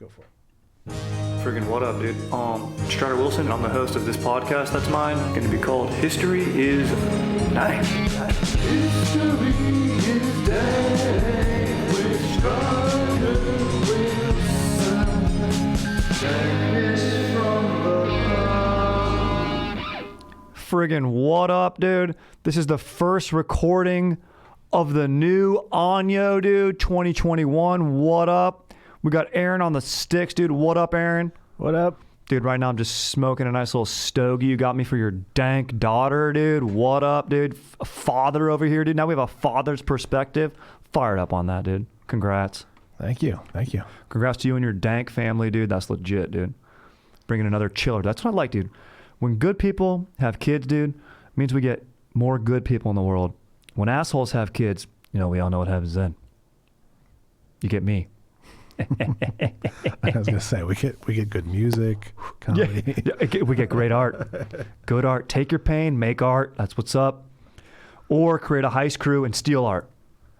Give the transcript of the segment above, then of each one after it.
Go for it. Friggin' what up, dude? Strider Wilson, and I'm the host of this podcast that's mine, going to be called History is Nice. History is Day with Strider Wilson. Darkness from the friggin' what up, dude? This is the first recording of the new Anyo, dude, 2021. What up? We got Aaron on the sticks, dude. What up, Aaron? What up? Dude, right now I'm just smoking a nice little stogie you got me for your dank daughter, dude. What up, dude? A father over here, dude. Now we have a father's perspective. Fired up on that, dude. Congrats. Thank you. Thank you. Congrats to you and your dank family, dude. That's legit, dude. Bringing another chiller. That's what I like, dude. When good people have kids, dude, it means we get more good people in the world. When assholes have kids, you know, we all know what happens then. You get me. I was gonna say we get good music, comedy. Yeah, we get great art, good art. Take your pain, make art. That's what's up. Or create a heist crew and steal art,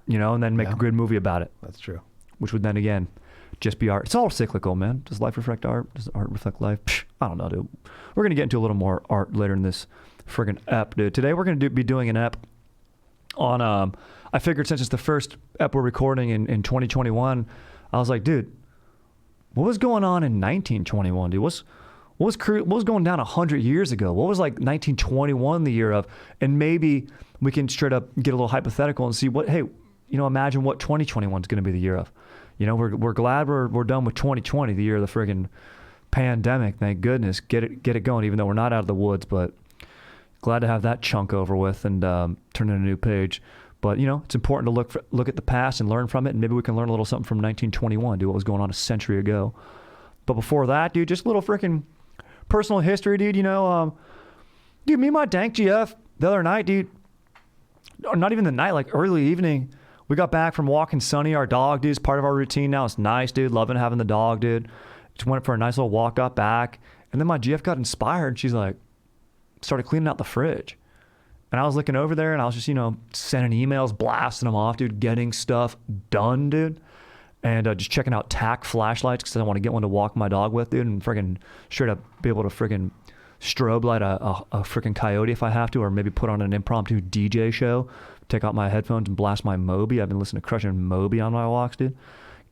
you know, and then make a good movie about it. That's true. Which would then again just be art. It's all cyclical, man. Does life reflect art? Does art reflect life? Psh, I don't know, dude. We're gonna get into a little more art later in this friggin' ep, dude. Today we're gonna be doing an ep on. I figured since it's the first ep we're recording in 2021. I was like, dude, what was going on in 1921, dude? What was going down 100 years ago? What was like 1921 the year of? And maybe we can straight up get a little hypothetical and see what, hey, you know, imagine what 2021 is going to be the year of. You know, we're glad we're done with 2020, the year of the friggin' pandemic. Thank goodness, get it going. Even though we're not out of the woods, but glad to have that chunk over with and turn in a new page. But, you know, it's important to look at the past and learn from it. And maybe we can learn a little something from 1921, dude, what was going on a century ago. But before that, dude, just a little freaking personal history, dude. You know, dude, me and my dank GF the other night, dude, or not even the night, like early evening, we got back from walking Sunny, our dog, dude. It's part of our routine now. It's nice, dude. Loving having the dog, dude. Just went for a nice little walk, got back. And then my GF got inspired. She's like, started cleaning out the fridge. And I was looking over there and I was just, you know, sending emails, blasting them off, dude, getting stuff done, dude. And just checking out TAC flashlights because I want to get one to walk my dog with, dude, and friggin' straight up be able to friggin' strobe light a friggin' coyote if I have to, or maybe put on an impromptu DJ show, take out my headphones and blast my Moby. I've been listening to Crushing Moby on my walks, dude.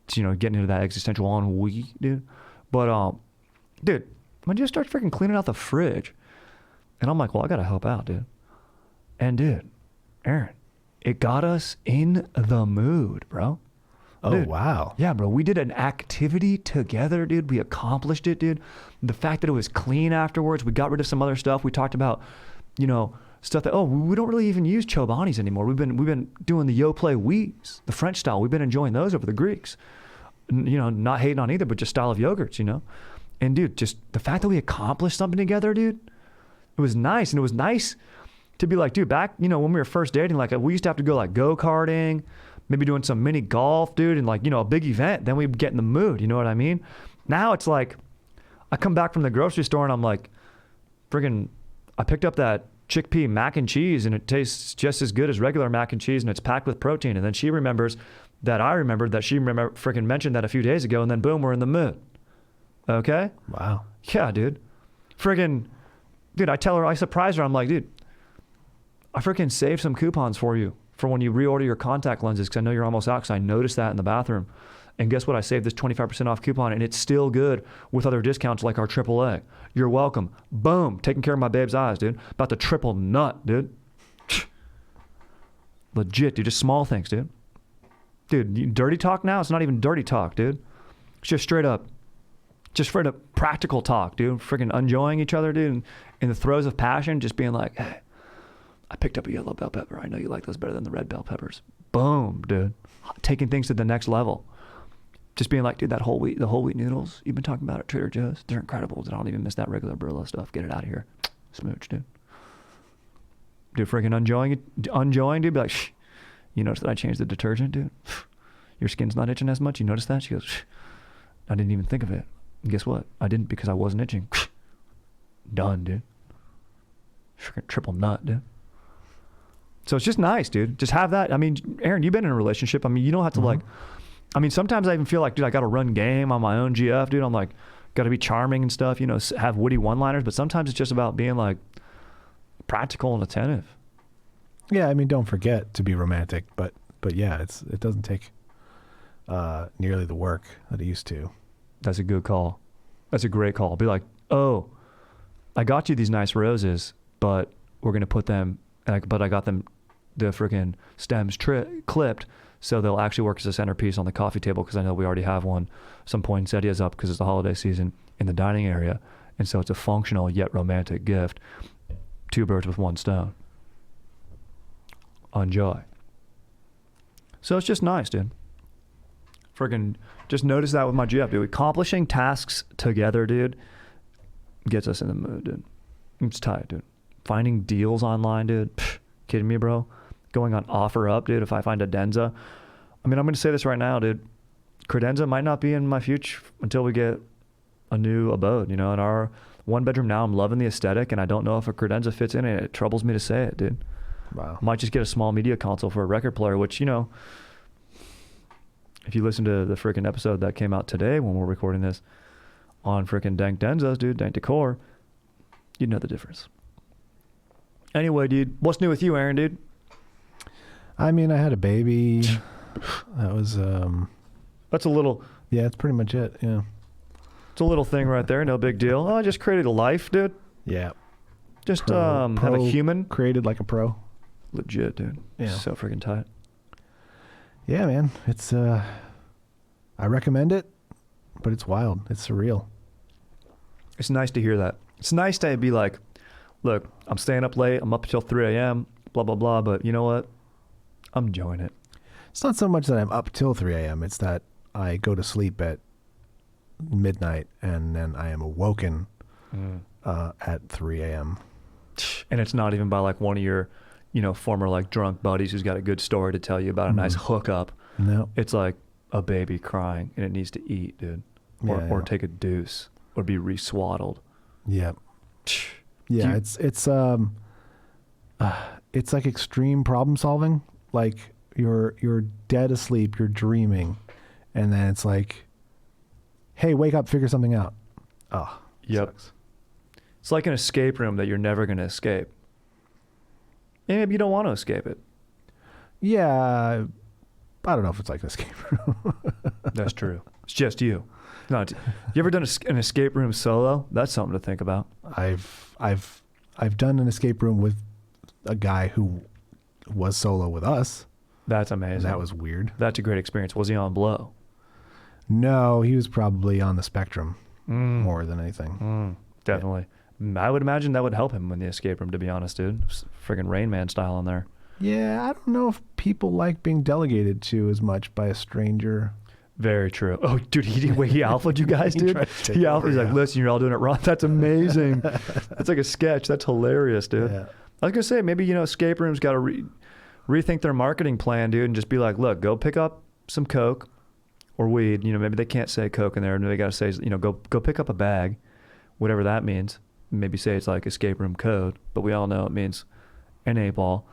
It's, you know, getting into that existential ennui, dude. But, dude, when you start friggin' cleaning out the fridge, and I'm like, well, I got to help out, dude. And dude, Aaron, it got us in the mood, bro. Oh, dude, wow. Yeah, bro. We did an activity together, dude. We accomplished it, dude. The fact that it was clean afterwards, we got rid of some other stuff. We talked about, you know, stuff that, we don't really even use Chobanis anymore. We've been doing the Yoplait Wheats, the French style. We've been enjoying those over the Greeks. You know, not hating on either, but just style of yogurts, you know. And dude, just the fact that we accomplished something together, dude, it was nice. And it was nice to be like, dude, back, you know, when we were first dating, like we used to have to go like go-karting, maybe doing some mini golf, dude, and like, you know, a big event. Then we'd get in the mood, you know what I mean? Now it's like, I come back from the grocery store and I'm like, friggin', I picked up that chickpea mac and cheese and it tastes just as good as regular mac and cheese and it's packed with protein. And then she remembers that I remembered that she friggin' mentioned that a few days ago and then boom, we're in the mood. Okay? Wow. Yeah, dude. Friggin', dude, I surprise her. I'm like, dude, I freaking saved some coupons for you for when you reorder your contact lenses because I know you're almost out because I noticed that in the bathroom. And guess what? I saved this 25% off coupon and it's still good with other discounts like our AAA. You're welcome. Boom. Taking care of my babe's eyes, dude. About to triple nut, dude. Legit, dude. Just small things, dude. Dude, dirty talk now? It's not even dirty talk, dude. It's just straight up practical talk, dude. Freaking enjoying each other, dude. In the throes of passion, just being like, hey, I picked up a yellow bell pepper. I know you like those better than the red bell peppers. Boom, dude. Taking things to the next level. Just being like, dude, the whole wheat noodles you've been talking about at Trader Joe's, they're incredible. I don't even miss that regular Brillo stuff. Get it out of here. Smooch, dude. Dude, freaking enjoying, dude. Be like, shh. You notice that I changed the detergent, dude? Your skin's not itching as much. You notice that? She goes, shh. I didn't even think of it. And guess what? I didn't because I wasn't itching. Done, dude. Freaking triple nut, dude. So it's just nice, dude. Just have that. I mean, Aaron, you've been in a relationship. I mean, you don't have to like I mean, sometimes I even feel like, dude, I got to run game on my own GF, dude. I'm like, got to be charming and stuff, you know, have witty one-liners. But sometimes it's just about being like practical and attentive. Yeah, I mean, don't forget to be romantic, but yeah, it doesn't take nearly the work that it used to. That's a good call. That's a great call. Be like, oh, I got you these nice roses, but we're gonna put them. But I got them the freaking stems clipped, so they'll actually work as a centerpiece on the coffee table because I know we already have one. Some poinsettias up because it's the holiday season in the dining area, and so it's a functional yet romantic gift. 2 birds with 1 stone. Enjoy. So it's just nice, dude. Freaking just notice that with my GF, dude. Accomplishing tasks together, dude, gets us in the mood, dude. It's tight, dude. Finding deals online, dude. Psh, kidding me, bro? Going on OfferUp, dude. If I find a Denza, I mean, I'm going to say this right now, dude. Credenza might not be in my future until we get a new abode, you know. In our 1-bedroom now, I'm loving the aesthetic, and I don't know if a credenza fits in it. It troubles me to say it, dude. Wow. Might just get a small media console for a record player, which, you know, if you listen to the freaking episode that came out today when we're recording this on freaking Dank Denzas, dude, Dank Decor, you'd know the difference. Anyway, dude, what's new with you, Aaron, dude? I mean, I had a baby. That was, That's a little, yeah, that's pretty much it. Yeah. it's a little thing right there. No big deal. Oh, I just created a life, dude. Yeah. Just have a human. Created like a pro. Legit, dude. Yeah. So freaking tight. Yeah, man. It's, I recommend it, but it's wild. It's surreal. It's nice to hear that. It's nice to be like, look, I'm staying up late. I'm up until 3 a.m., blah, blah, blah. But you know what? I'm enjoying it. It's not so much that I'm up till 3 a.m. It's that I go to sleep at midnight and then I am awoken at 3 a.m. And it's not even by like one of your, you know, former like drunk buddies who's got a good story to tell you about a nice hookup. No. It's like a baby crying and it needs to eat, dude. Or take a deuce or be re-swaddled. Yeah. Yeah, it's like extreme problem solving. Like you're dead asleep, you're dreaming, and then it's like, hey, wake up, figure something out. Oh, yep. Sucks. It's like an escape room that you're never going to escape. And maybe you don't want to escape it. Yeah, I don't know if it's like an escape room. That's true. It's just you. No, you ever done an escape room solo? That's something to think about. I've done an escape room with a guy who was solo with us. That's amazing. And that was weird. That's a great experience. Was he on blow? No, he was probably on the spectrum more than anything. Definitely. Yeah. I would imagine that would help him in the escape room, to be honest, dude. Friggin' Rain Man style in there. Yeah, I don't know if people like being delegated to as much by a stranger. Very true. Oh, dude, he alphaed you guys, dude. He's like, listen, you're all doing it wrong. That's amazing. That's like a sketch. That's hilarious, dude. Yeah. I was gonna say maybe, you know, escape rooms got to rethink their marketing plan, dude, and just be like, look, go pick up some coke or weed. You know, maybe they can't say coke in there, and they got to say, you know, go pick up a bag, whatever that means. Maybe say it's like escape room code, but we all know it means an 8-ball.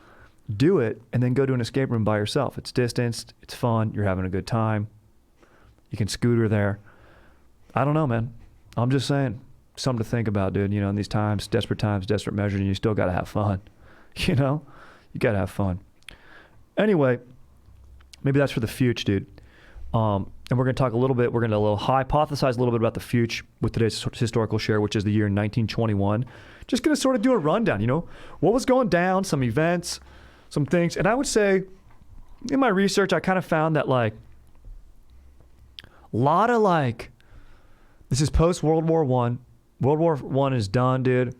Do it, and then go to an escape room by yourself. It's distanced. It's fun. You're having a good time. You can scooter there. I don't know, man. I'm just saying. Something to think about, dude. You know, in these times, desperate measures, and you still got to have fun. You know? You got to have fun. Anyway, maybe that's for the future, dude. And we're going to talk a little bit, we're going to hypothesize a little bit about the future with today's historical share, which is the year 1921. Just going to sort of do a rundown, you know? What was going down, some events, some things. And I would say, in my research, I kind of found that, like, a lot of, like, this is post-World War I. World War I is done, dude.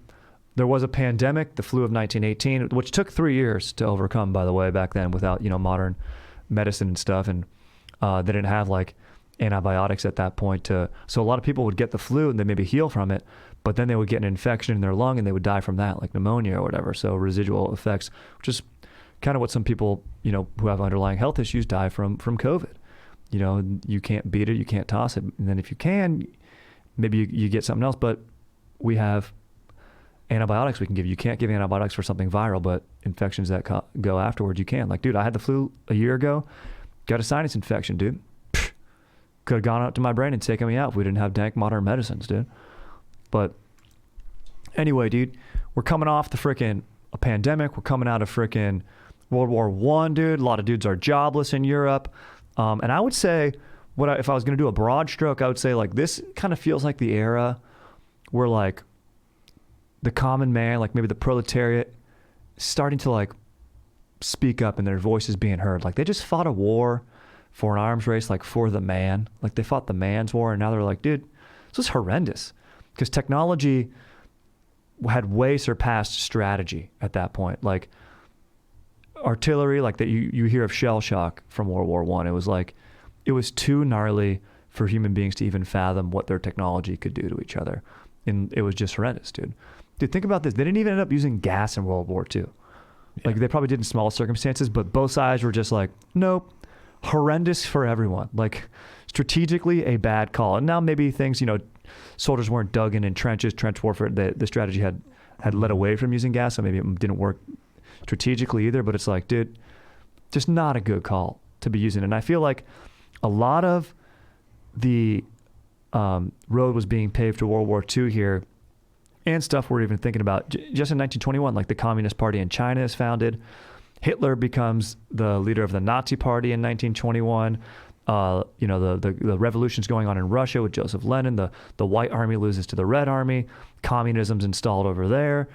There was a pandemic, the flu of 1918, which took 3 years to overcome, by the way, back then without, you know, modern medicine and stuff. And they didn't have, like, antibiotics at that point. So a lot of people would get the flu and they maybe heal from it, but then they would get an infection in their lung and they would die from that, like pneumonia or whatever. So residual effects, which is kind of what some people, you know, who have underlying health issues die from COVID. You know, you can't beat it, you can't toss it. And then if you can, maybe you get something else, but we have antibiotics we can give you. You can't give antibiotics for something viral, but infections that go afterwards, you can. Like, dude, I had the flu a year ago, got a sinus infection, dude. could have gone out to my brain and taken me out if we didn't have dank modern medicines, dude. But anyway, dude, we're coming off the freaking pandemic. We're coming out of freaking World War I, dude. A lot of dudes are jobless in Europe. And I would say, if I was going to do a broad stroke, I would say like this kind of feels like the era where like the common man, like maybe the proletariat, starting to like speak up and their voices being heard. Like they just fought a war for an arms race, like for the man. Like they fought the man's war, and now they're like, dude, this is horrendous. Because technology had way surpassed strategy at that point. Like artillery, like that you hear of shell shock from World War I. It was like, it was too gnarly for human beings to even fathom what their technology could do to each other. And it was just horrendous, dude. Dude, think about this. They didn't even end up using gas in World War II. Yeah. Like they probably did in small circumstances, but both sides were just like, nope, horrendous for everyone. Like strategically a bad call. And now maybe things, soldiers weren't dug in trenches, trench warfare. The strategy had led away from using gas, so maybe it didn't work strategically either. But it's like, dude, just not a good call to be using. And I feel like a lot of the road was being paved to World War II here, and stuff we're even thinking about. Just in 1921, like the Communist Party in China is founded. Hitler becomes the leader of the Nazi Party in 1921. The revolution's going on in Russia with Joseph Lenin. The White Army loses to the Red Army. Communism's installed over there.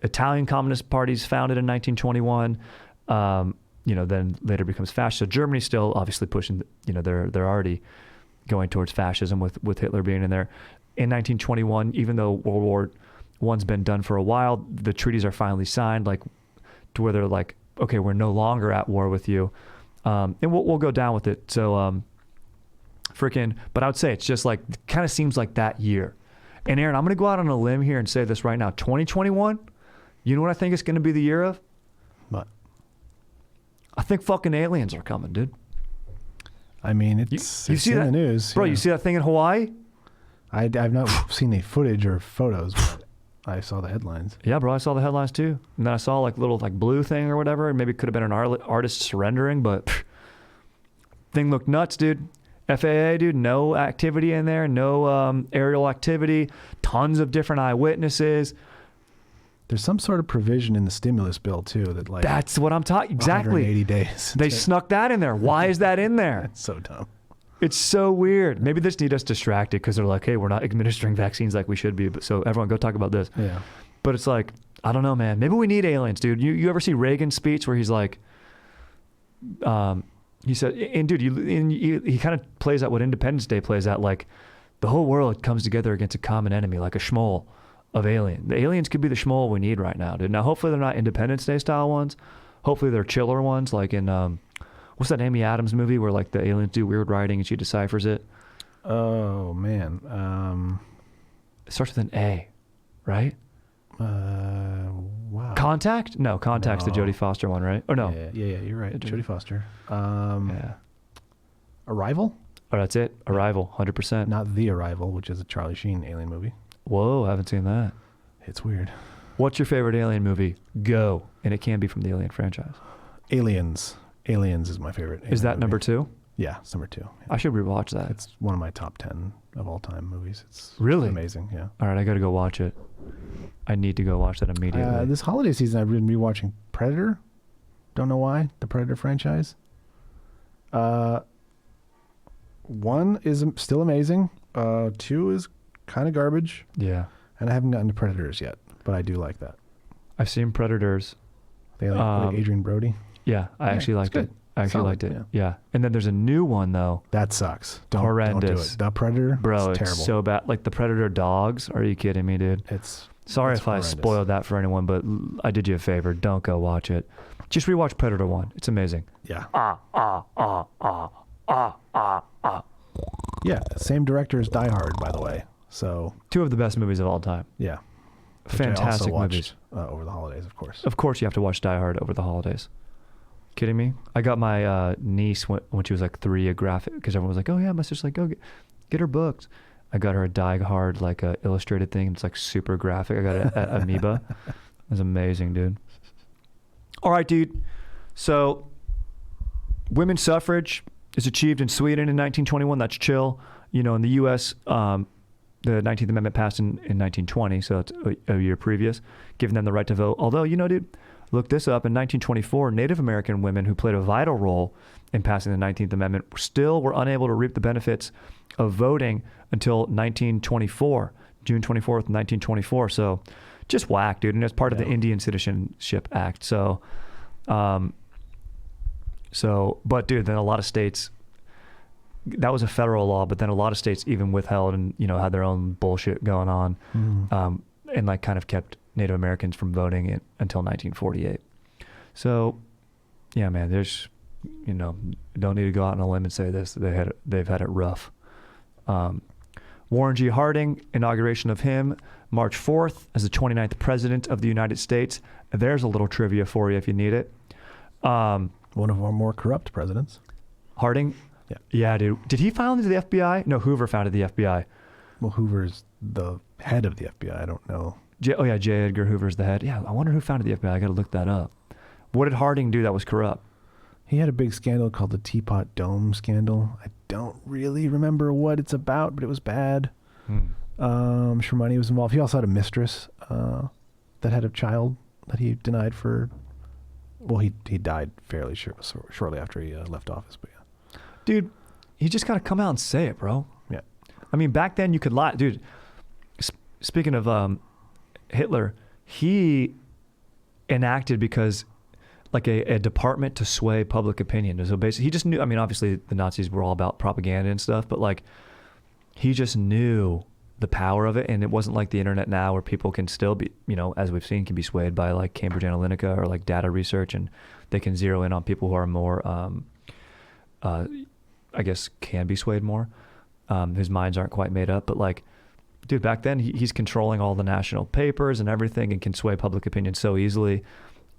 Italian Communist Party's founded in 1921. Then later becomes fascist. So Germany's still obviously pushing. They're already going towards fascism with Hitler being in there. In 1921, even though World War I's been done for a while, the treaties are finally signed, like to where they're like, okay, we're no longer at war with you. And we'll go down with it. So, but I would say it's just like, kind of seems like that year. And Aaron, I'm going to go out on a limb here and say this right now. 2021, you know what I think it's going to be the year of? What? I think fucking aliens are coming, dude. I mean, you it's see in that? the news. Bro, yeah. you see that thing in Hawaii? I've not seen any footage or photos, but I saw the headlines. Yeah, bro, I saw the headlines too. And then I saw like little like blue thing or whatever, and maybe it could have been an artist surrendering, but thing looked nuts, dude. FAA, dude, no activity in there, no aerial activity, tons of different eyewitnesses. There's some sort of provision in the stimulus bill too that like that's what I'm talking exactly. 180 days. They snuck that in there. Why is that in there? That's so dumb. It's so weird. Maybe they just need us distracted because they're like, hey, we're not administering vaccines like we should be. But so everyone go talk about this. Yeah. But it's like, I don't know, man. Maybe we need aliens, dude. You ever see Reagan's speech where he's like, he said, and dude, he kind of plays out what Independence Day plays out, like the whole world comes together against a common enemy, like a schmoll of alien. The aliens could be the schmoll we need right now, dude. Now, hopefully they're not Independence Day style ones. Hopefully they're chiller ones, like in, what's that Amy Adams movie where like the aliens do weird writing and she deciphers it? Oh man. It starts with an A, right? Wow. Contact? No, Contact's the No. Jodie Foster one, right? Or no? Yeah, you're right. Jodie- Jodie Foster. Yeah. Arrival? Oh, that's it. Arrival, 100%. Not The Arrival, which is a Charlie Sheen alien movie. Whoa, I haven't seen that. It's weird. What's your favorite alien movie? Go. And it can be from the Alien franchise. Aliens. Aliens is my favorite. Is alien that movie. number 2? Yeah, it's number 2. Yeah. I should rewatch that. It's one of my top 10 of all time movies. It's Really? amazing. Yeah. All right, I got to go watch it. I need to go watch that immediately. This holiday season, I've been rewatching Predator. Don't know why. The Predator franchise. 1 is still amazing. 2 is kind of garbage. Yeah. And I haven't gotten to Predators yet, but I do like that. I've seen Predators. They like Adrian Brody. Yeah, I actually liked good. it. I actually Solid, liked it. yeah. Yeah. And then there's a new one, though. That sucks. Don't do Horrendous. it. The Predator, Bro, it's it's terrible. so bad. Like the Predator dogs. Are you kidding me, dude? Sorry It's if horrendous. I spoiled that for anyone, but I did you a favor. Don't go watch it. Just rewatch Predator 1. It's amazing. Yeah. Yeah. Same director as Die Hard, by the way. So 2 of the best movies of all time. yeah. Which I Fantastic also movies. watched, over the holidays, of course. Of course, you have to watch Die Hard over the holidays. Kidding me? I got my niece when she was like 3 a graphic because everyone was like, "Oh yeah, my sister's like, go get her books." I got her a Die Hard like a illustrated thing. It's like super graphic. I got it at Amoeba. It was amazing, dude. All right, dude. So, women's suffrage is achieved in Sweden in 1921. That's chill. You know, in the U.S., the 19th Amendment passed in 1920, so it's a year previous, giving them the right to vote. Although, you know, dude, look this up. In 1924, Native American women who played a vital role in passing the 19th Amendment still were unable to reap the benefits of voting until 1924, June 24th, 1924. So just whack, dude. And it's part of the Indian Citizenship Act. So, but dude, then a lot of states, that was a federal law, but then a lot of states even withheld and, you know, had their own bullshit going on, and like kind of kept Native Americans from voting until 1948. So yeah, man, there's, you know, don't need to go out on a limb and say this. They've had it rough. Warren G. Harding, inauguration of him, March 4th as the 29th president of the United States. There's a little trivia for you if you need it. One of our more corrupt presidents. Harding? Yeah. Yeah, dude. Did he found the FBI? No, Hoover founded the FBI. Well, Hoover's the head of the FBI. I don't know. J. Edgar Hoover's the head. Yeah, I wonder who founded the FBI. I got to look that up. What did Harding do that was corrupt? He had a big scandal called the Teapot Dome scandal. I don't really remember what it's about, but it was bad. I'm sure money was involved. He also had a mistress that had a child that he denied for. Well, he died fairly shortly after he left office. But yeah, dude, you just got to come out and say it, bro. Yeah. I mean, back then you could lie, dude. Speaking of Hitler, he enacted because like a department to sway public opinion. So basically, he just knew. I mean, obviously the Nazis were all about propaganda and stuff, but like he just knew the power of it, and it wasn't like the internet now where people can still be, you know, as we've seen, can be swayed by like Cambridge Analytica or like data research, and they can zero in on people who are more, I guess, can be swayed more. Whose minds aren't quite made up, but like, dude, back then he's controlling all the national papers and everything, and can sway public opinion so easily.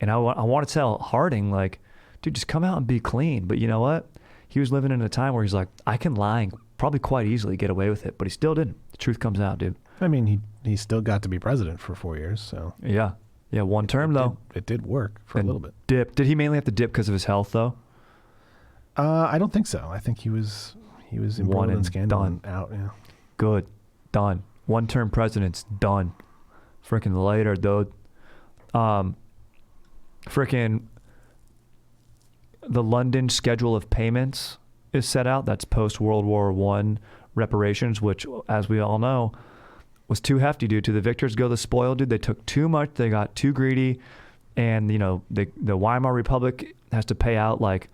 And I want to tell Harding, like, dude, just come out and be clean. But you know what? He was living in a time where he's like, I can lie and probably quite easily get away with it, but he still didn't. The truth comes out, dude. I mean, he still got to be president for 4 years, so. Yeah, one term though. It did work for a little bit. Did he mainly have to dip because of his health though? I don't think so. I think he was embroiled in scandal and out. Yeah. Good, done. One-term president's done. Freaking later, dude. Freaking the London schedule of payments is set out. That's post-World War I reparations, which, as we all know, was too hefty, dude. To the victors go the spoil, dude. They took too much. They got too greedy. And, you know, the Weimar Republic has to pay out, like,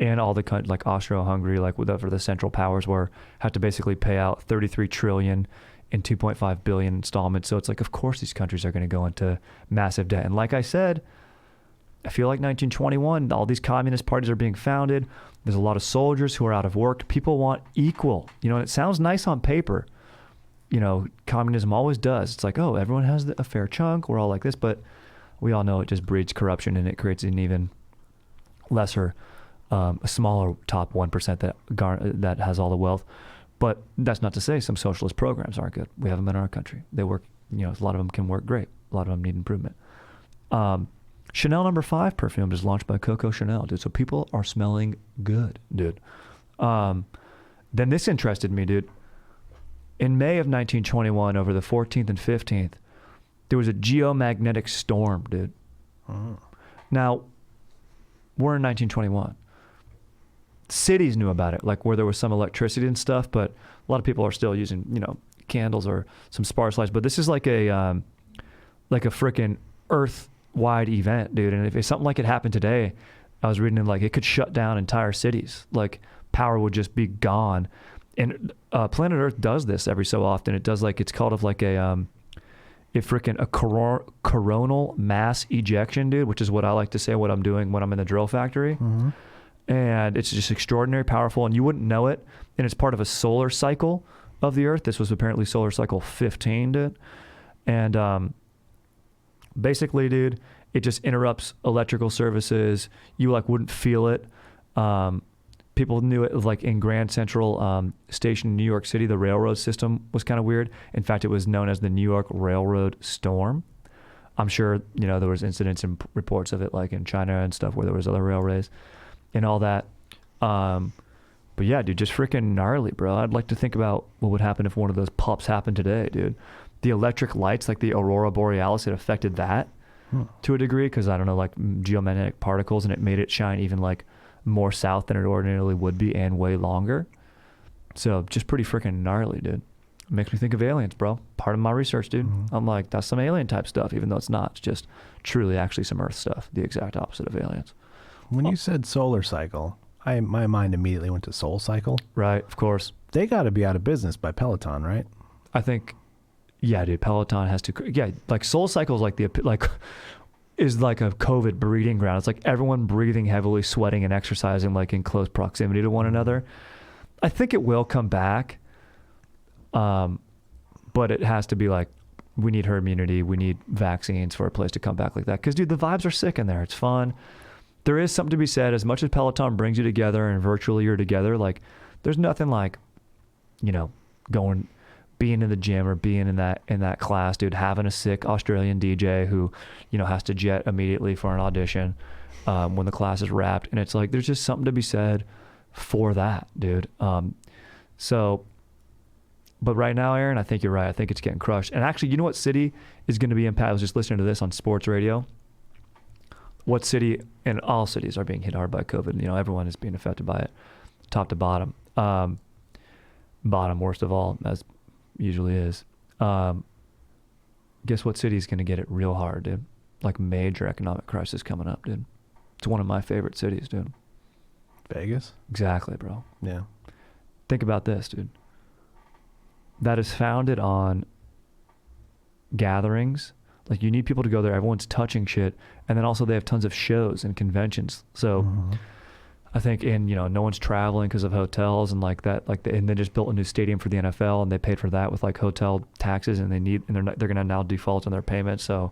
and all the countries, like Austro-Hungary, like whatever the Central Powers were, had to basically pay out $33 trillion in 2.5 billion installments. So it's like, of course, these countries are going to go into massive debt. And like I said, I feel like 1921, all these communist parties are being founded. There's a lot of soldiers who are out of work. People want equal. You know, it sounds nice on paper. You know, communism always does. It's like, oh, everyone has a fair chunk. We're all like this. But we all know it just breeds corruption, and it creates an even lesser, a smaller top 1% that has all the wealth. But that's not to say some socialist programs aren't good. We have them in our country. They work, you know, a lot of them can work great. A lot of them need improvement. Chanel No. 5 perfume is launched by Coco Chanel, dude. So people are smelling good, dude. Then this interested me, dude. In May of 1921, over the 14th and 15th, there was a geomagnetic storm, dude. Oh. Now, we're in 1921. Cities knew about it, like where there was some electricity and stuff, but a lot of people are still using, you know, candles or some sparse lights. But this is like a freaking Earth-wide event, dude. And if something like it happened today, I was reading it, like it could shut down entire cities. Like power would just be gone. And Planet Earth does this every so often. It does like, it's called of like a coronal mass ejection, dude, which is what I like to say what I'm doing when I'm in the drill factory. Mm-hmm. And it's just extraordinary, powerful, and you wouldn't know it. And it's part of a solar cycle of the Earth. This was apparently solar cycle 15, dude. And basically, dude, it just interrupts electrical services. You like wouldn't feel it. People knew it like in Grand Central Station in New York City. The railroad system was kind of weird. In fact, it was known as the New York Railroad Storm. I'm sure, you know, there was incidents and reports of it like in China and stuff where there was other railways and all that. But yeah, dude, just freaking gnarly, bro. I'd like to think about what would happen if one of those pops happened today, dude. The electric lights, like the Aurora Borealis, it affected that to a degree because, I don't know, like geomagnetic particles, and it made it shine even like more south than it ordinarily would be and way longer. So just pretty freaking gnarly, dude. It makes me think of aliens, bro. Part of my research, dude. I'm like, that's some alien type stuff, even though it's not. It's just truly actually some Earth stuff, the exact opposite of aliens. When you said solar cycle, my mind immediately went to Soul Cycle. Right, of course. They got to be out of business by Peloton, right? I think, yeah, dude, Peloton has to, yeah, like Soul Cycle is is like a COVID breeding ground. It's like everyone breathing heavily, sweating and exercising like in close proximity to one another. I think it will come back. But it has to be like, we need herd immunity. We need vaccines for a place to come back like that. Cause dude, the vibes are sick in there. It's fun. There is something to be said. As much as Peloton brings you together and virtually you're together, like there's nothing like, you know, being in the gym or being in that class, dude, having a sick Australian DJ who, you know, has to jet immediately for an audition, when the class is wrapped. And it's like, there's just something to be said for that, dude. But right now, Aaron, I think you're right. I think it's getting crushed. And actually, you know what city is going to be impacted? I was just listening to this on sports radio. What city, and all cities are being hit hard by COVID. You know, everyone is being affected by it, top to bottom. Bottom worst of all, as usually is. Guess what city is going to get it real hard, dude? Like major economic crisis coming up, dude. It's one of my favorite cities, dude. Vegas? Exactly, bro. Yeah. Think about this, dude. That is founded on gatherings. Like you need people to go there. Everyone's touching shit. And then also they have tons of shows and conventions. So I think no one's traveling because of hotels and like that, and they just built a new stadium for the NFL and they paid for that with like hotel taxes and they're going to now default on their payments. So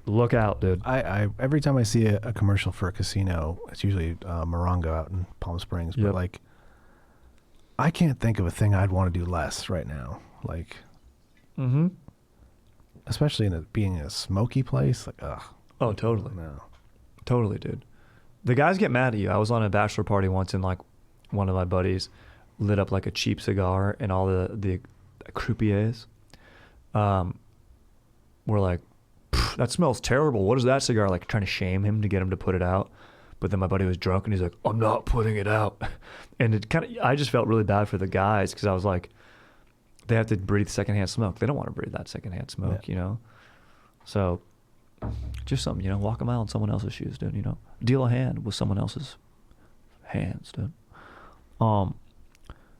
look out, dude. I every time I see a commercial for a casino, it's usually Morongo out in Palm Springs, but like, I can't think of a thing I'd want to do less right now. Like, especially being in a smoky place. Like, ugh. Oh, totally. No. Totally, dude. The guys get mad at you. I was on a bachelor party once and like one of my buddies lit up like a cheap cigar and all the croupiers were like, that smells terrible. What is that cigar? Like trying to shame him to get him to put it out. But then my buddy was drunk and he's like, I'm not putting it out. And I just felt really bad for the guys because I was like, they have to breathe secondhand smoke. They don't want to breathe that secondhand smoke, you know? So just something, walk a mile in someone else's shoes, dude, deal a hand with someone else's hands, dude.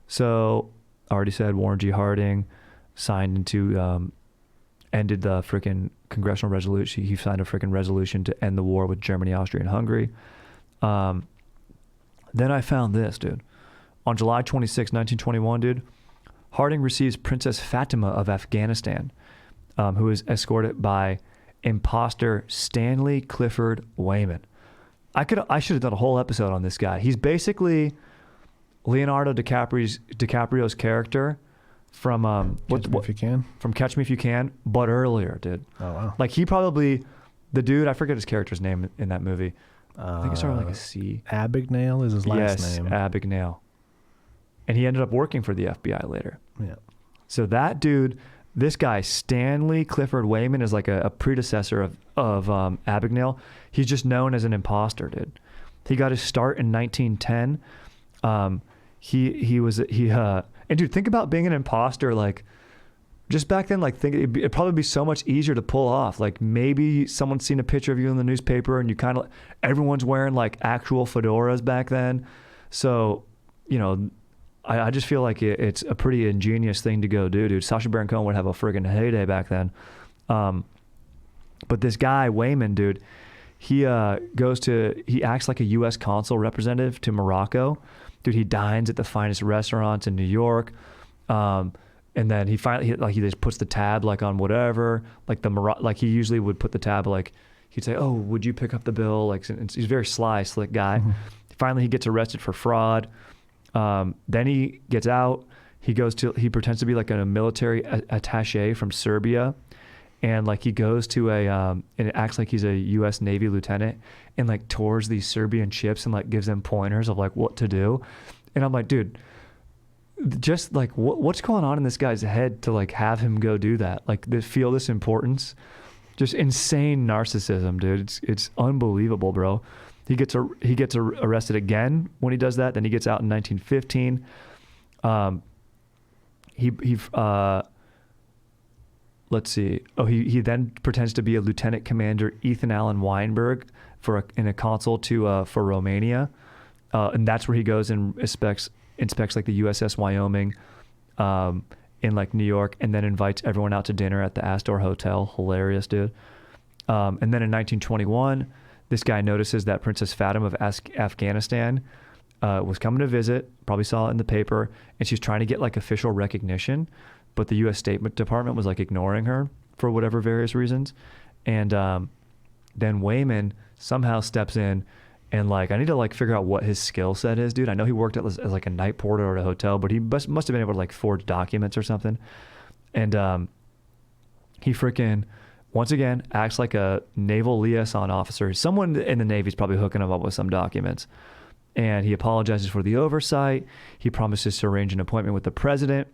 So I already said Warren G. Harding ended the freaking congressional resolution. He signed a freaking resolution to end the war with Germany, Austria, and Hungary. Then I found this, dude. On July 26, 1921, dude, Harding receives Princess Fatima of Afghanistan, who is escorted by imposter Stanley Clifford Wayman. I should have done a whole episode on this guy. He's basically Leonardo DiCaprio's character from Catch Me If You Can. From Catch Me If You Can, but earlier, dude. Oh wow. Like the dude, I forget his character's name in that movie. I think it started with like a C. Abagnale is his last name. Yes, Abagnale. And he ended up working for the FBI later. Yeah. So that dude, this guy, Stanley Clifford Wayman, is like a predecessor of Abagnale. He's just known as an imposter, dude. He got his start in 1910. And dude, think about being an imposter, like, just back then, like, it'd probably be so much easier to pull off. Like, maybe someone's seen a picture of you in the newspaper and everyone's wearing, like, actual fedoras back then. So, I just feel like it's a pretty ingenious thing to go do, dude. Sacha Baron Cohen would have a friggin' heyday back then. But this guy, Wayman, dude, he acts like a U.S. consul representative to Morocco. Dude, he dines at the finest restaurants in New York. And then he just puts the tab like on whatever, like he usually would put the tab, like he'd say, oh, would you pick up the bill? Like, he's a very sly, slick guy. Mm-hmm. Finally, he gets arrested for fraud. Then he gets out. He pretends to be like a military attaché from Serbia. and like he goes to and it acts like he's a U.S. Navy lieutenant and like tours these Serbian ships and like gives them pointers of like what to do. And I'm like, dude, just like what's going on in this guy's head to like have him go do that? Like feel this importance, just insane narcissism, dude. It's unbelievable, bro. He gets arrested again when he does that. Then he gets out in 1915. Let's see. Oh, he then pretends to be a Lieutenant Commander Ethan Allen Weinberg in a consul for Romania, and that's where he goes and inspects like the USS Wyoming in like New York, and then invites everyone out to dinner at the Astor Hotel. Hilarious, dude. And then in 1921, this guy notices that Princess Fatima of Afghanistan was coming to visit, probably saw it in the paper, and she's trying to get like official recognition, but the U.S. State Department was like ignoring her for whatever various reasons. And then Wayman somehow steps in and like, I need to like figure out what his skill set is, dude. I know he worked as like a night porter at a hotel, but he must have been able to like forge documents or something. And he freaking, once again, acts like a naval liaison officer. Someone in the Navy's probably hooking him up with some documents. And he apologizes for the oversight. He promises to arrange an appointment with the president.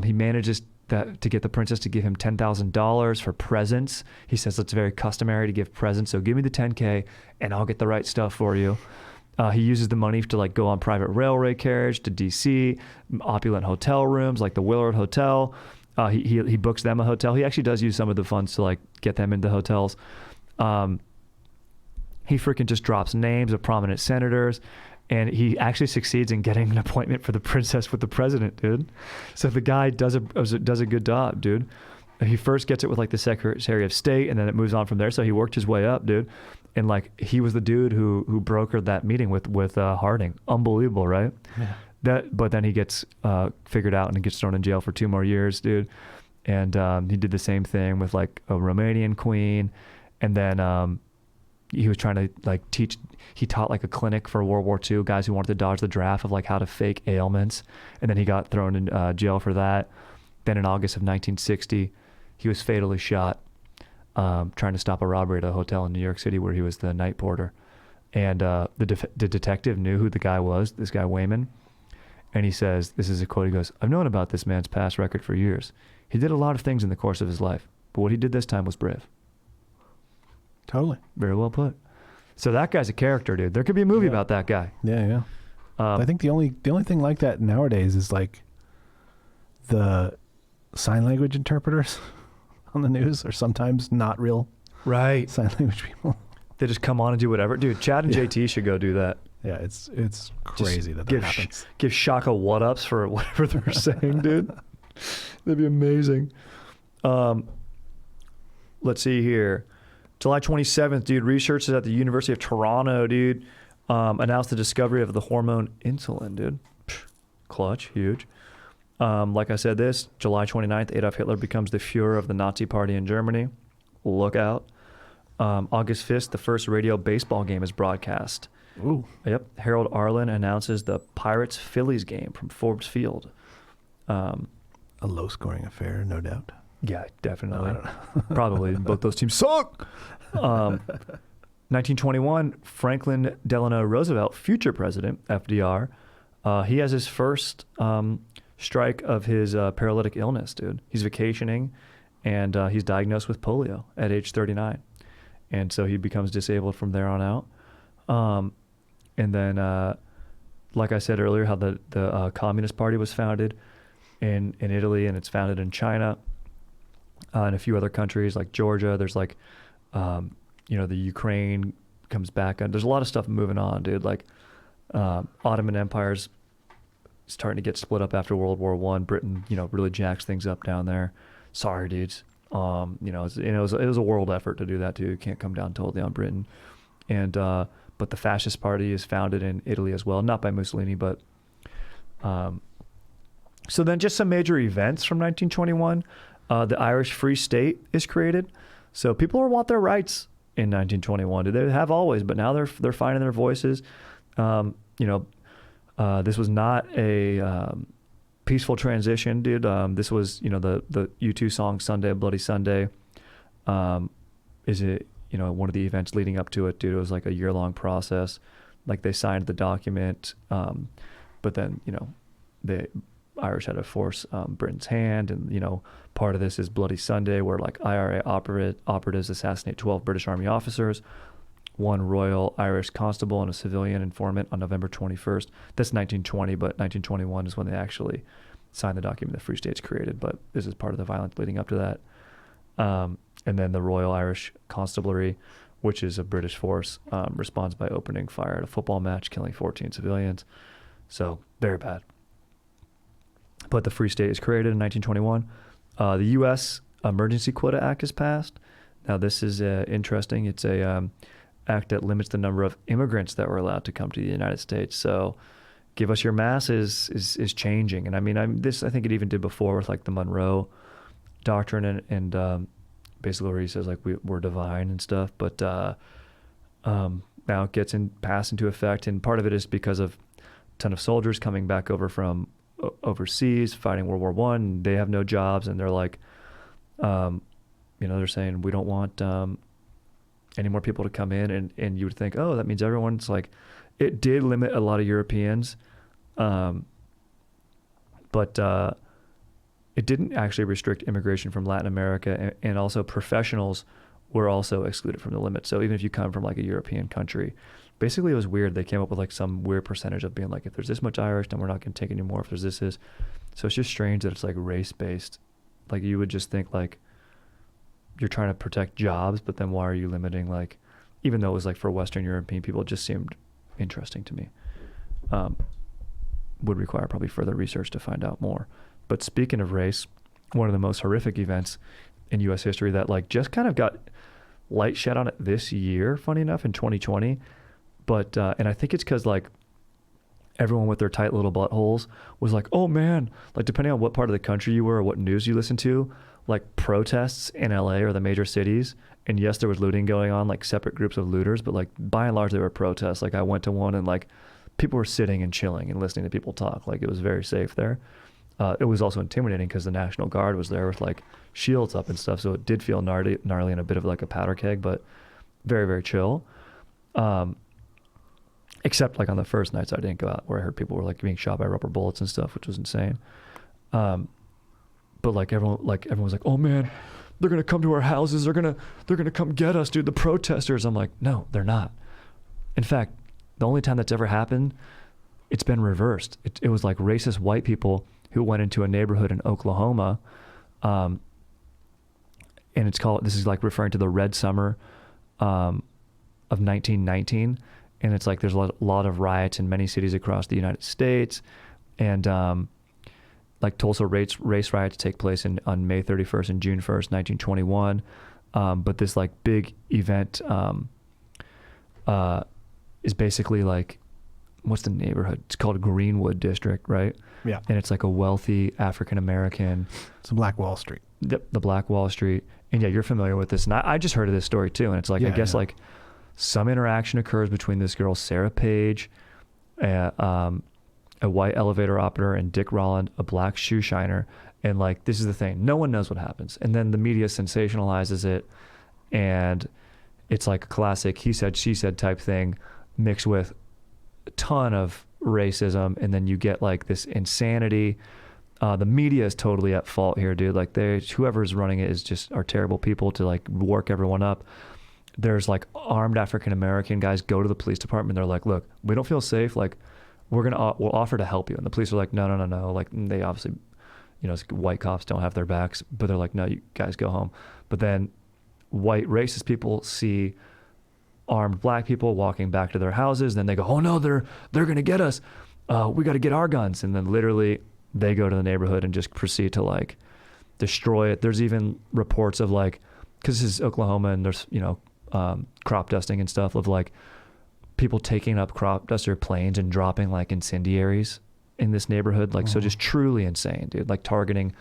He manages to get the princess to give him $10,000 for presents. He says it's very customary to give presents, so give me the $10K and I'll get the right stuff for you. He uses the money to like go on private railway carriage to DC, opulent hotel rooms like the Willard Hotel. He books them a hotel. He actually does use some of the funds to like get them into hotels. He freaking just drops names of prominent senators, and he actually succeeds in getting an appointment for the princess with the president, dude. So the guy does a good job, dude. He first gets it with like the Secretary of State, and then it moves on from there. So he worked his way up, dude. And like he was the dude who brokered that meeting with Harding. Unbelievable, right? Yeah. But then he gets figured out and gets thrown in jail for 2 more years, dude. And he did the same thing with like a Romanian queen, and then he was trying to like he taught like a clinic for World War II guys who wanted to dodge the draft of like how to fake ailments, and then he got thrown in jail for that. Then in August of 1960, he was fatally shot trying to stop a robbery at a hotel in New York City where he was the night porter. And the detective knew who the guy was, this guy Wayman. And he says, this is a quote, he goes, "I've known about this man's past record for years. He did a lot of things in the course of his life, but what he did this time was brave." Totally. Very well put. So that guy's a character, dude. There could be a movie about that guy. Yeah. I think the only thing like that nowadays is like the sign language interpreters on the news are sometimes not real sign language people. They just come on and do whatever. Dude, Chad and JT should go do that. Yeah, it's crazy that happens. Give Shaka what-ups for whatever they're saying, dude. That'd be amazing. Let's see here. July 27th, dude, researchers at the University of Toronto, dude, announced the discovery of the hormone insulin, dude. Clutch, huge. Like I said July 29th, Adolf Hitler becomes the Fuhrer of the Nazi Party in Germany. Look out. August 5th, the first radio baseball game is broadcast. Ooh. Yep. Harold Arlen announces the Pirates-Phillies game from Forbes Field. A low-scoring affair, no doubt. Yeah, definitely. Probably. Both those teams suck. 1921, Franklin Delano Roosevelt, future president, FDR, he has his first strike of his paralytic illness, dude. He's vacationing, and he's diagnosed with polio at age 39. And so he becomes disabled from there on out. And then, like I said earlier, how the Communist Party was founded in Italy, and it's founded in China. And a few other countries like Georgia. There's like, the Ukraine comes back. There's a lot of stuff moving on, dude. Like Ottoman Empire's starting to get split up after World War I. Britain, really jacks things up down there. Sorry, dudes. It was a world effort to do that too. You can't come down totally on Britain. And but the Fascist Party is founded in Italy as well, not by Mussolini, but so then just some major events from 1921. The Irish Free State is created. So people want their rights in 1921. They have always, but now they're finding their voices. This was not a peaceful transition, dude. This was, the U2 song Sunday, Bloody Sunday, Is it, one of the events leading up to it, dude, it was like a year-long process. Like they signed the document, but then, the Irish had to force Britain's hand. And, part of this is Bloody Sunday, where like IRA operatives assassinate 12 British Army officers, one Royal Irish constable and a civilian informant on November 21st. That's 1920, but 1921 is when they actually signed the document the Free States created. But this is part of the violence leading up to that. And then the Royal Irish Constabulary, which is a British force, responds by opening fire at a football match, killing 14 civilians. So very bad. But the Free State is created in 1921. The U.S. Emergency Quota Act is passed. Now this is interesting. It's a act that limits the number of immigrants that were allowed to come to the United States. So give us your mass is changing. And I mean, I think it even did before with like the Monroe Doctrine and basically where he says like we're divine and stuff. But now it gets passed into effect, and part of it is because of a ton of soldiers coming back over from overseas fighting World War I. They have no jobs, and they're like, they're saying we don't want any more people to come in, and you would think, oh, that means everyone's like, it did limit a lot of Europeans, but it didn't actually restrict immigration from Latin America, and also professionals were also excluded from the limit. So even if you come from like a European country, basically it was weird. They came up with like some weird percentage of being like, if there's this much Irish, then we're not going to take any more. If there's this. So it's just strange that it's like race based. Like you would just think like you're trying to protect jobs, but then why are you limiting, like, even though it was like for Western European people, it just seemed interesting to me. Would require probably further research to find out more. But speaking of race, one of the most horrific events in U.S. history that like just kind of got light shed on it this year, funny enough, in 2020. But, and I think it's because like everyone with their tight little buttholes was like, oh man, like depending on what part of the country you were or what news you listened to, like protests in LA or the major cities. And yes, there was looting going on, like separate groups of looters, but like by and large, they were protests. Like I went to one and like people were sitting and chilling and listening to people talk. Like it was very safe there. It was also intimidating because the National Guard was there with like shields up and stuff. So it did feel gnarly and a bit of like a powder keg, but very, very chill. Except like on the first nights I didn't go out, where I heard people were like being shot by rubber bullets and stuff, which was insane. But like everyone was like, oh man, they're going to come to our houses. They're going to come get us, dude. The protesters. I'm like, no, they're not. In fact, the only time that's ever happened, it's been reversed. It was like racist white people who went into a neighborhood in Oklahoma. And this is like referring to the Red Summer of 1919. And it's like there's a lot of riots in many cities across the United States. And like Tulsa race riots take place on May 31st and June 1st, 1921. But this like big event is basically like, what's the neighborhood? It's called Greenwood District, right? Yeah. And it's like a wealthy African-American. It's a Black Wall Street. The Black Wall Street. And yeah, you're familiar with this. And I just heard of this story too. And it's like, I guess like some interaction occurs between this girl, Sarah Page, a white elevator operator, and Dick Rolland, a black shoe shiner. And like, this is the thing. No one knows what happens. And then the media sensationalizes it. And it's like a classic he said, she said type thing mixed with a ton of racism, and then you get like this insanity. The media is totally at fault here, dude. Like whoever's running it are terrible people to like work everyone up. There's like armed African-American guys go to the police department. They're like, look, we don't feel safe. Like we'll offer to help you. And the police are like, no. Like they obviously, white cops don't have their backs, but they're like, no, you guys go home. But then white racist people see armed black people walking back to their houses. Then they go, oh no, they're going to get us. We got to get our guns. And then literally they go to the neighborhood and just proceed to like destroy it. There's even reports of like, cause this is Oklahoma and there's, crop dusting and stuff, of like people taking up crop duster planes and dropping like incendiaries in this neighborhood. Like, so just truly insane, dude, like targeting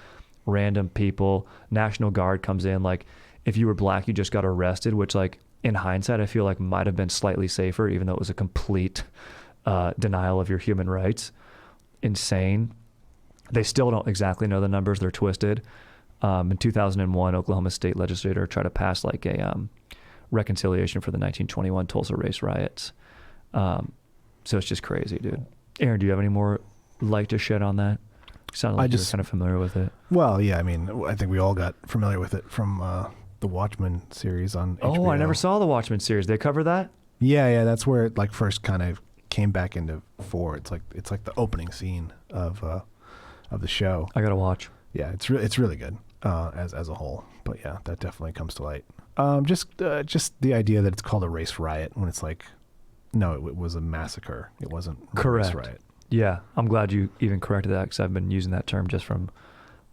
random people. National Guard comes in. Like if you were black, you just got arrested, which like in hindsight, I feel like might've been slightly safer, even though it was a complete denial of your human rights. Insane. They still don't exactly know the numbers. They're twisted. In 2001, Oklahoma state legislator tried to pass like a reconciliation for the 1921 Tulsa race riots. So it's just crazy, dude. Aaron, do you have any more light to shed on that? You sound like you're kind of familiar with it. Well, yeah, I mean, I think we all got familiar with it from the Watchmen series on HBO. Oh, I never saw the Watchmen series. They cover that? Yeah, that's where it like first kind of came back into fore. It's like the opening scene of the show. I gotta watch. Yeah, it's really good as a whole. But yeah, that definitely comes to light. Just the idea that it's called a race riot when it's like, no, it was a massacre. It wasn't a race riot. Yeah, I'm glad you even corrected that because I've been using that term just from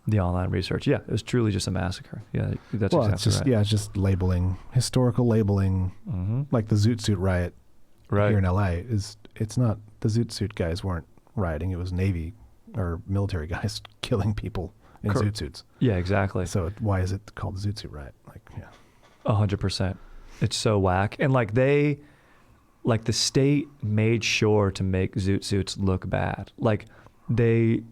the online research. Yeah, it was truly just a massacre. Yeah, that's exactly it's just, right. Yeah, it's just labeling, historical labeling, like the Zoot Suit riot here in LA. It's not, the Zoot Suit guys weren't rioting. It was Navy or military guys killing people in Zoot Suits. Yeah, exactly. So why is it called the Zoot Suit riot? Like, yeah. 100%. It's so whack. And like the state made sure to make Zoot Suits look bad. Like they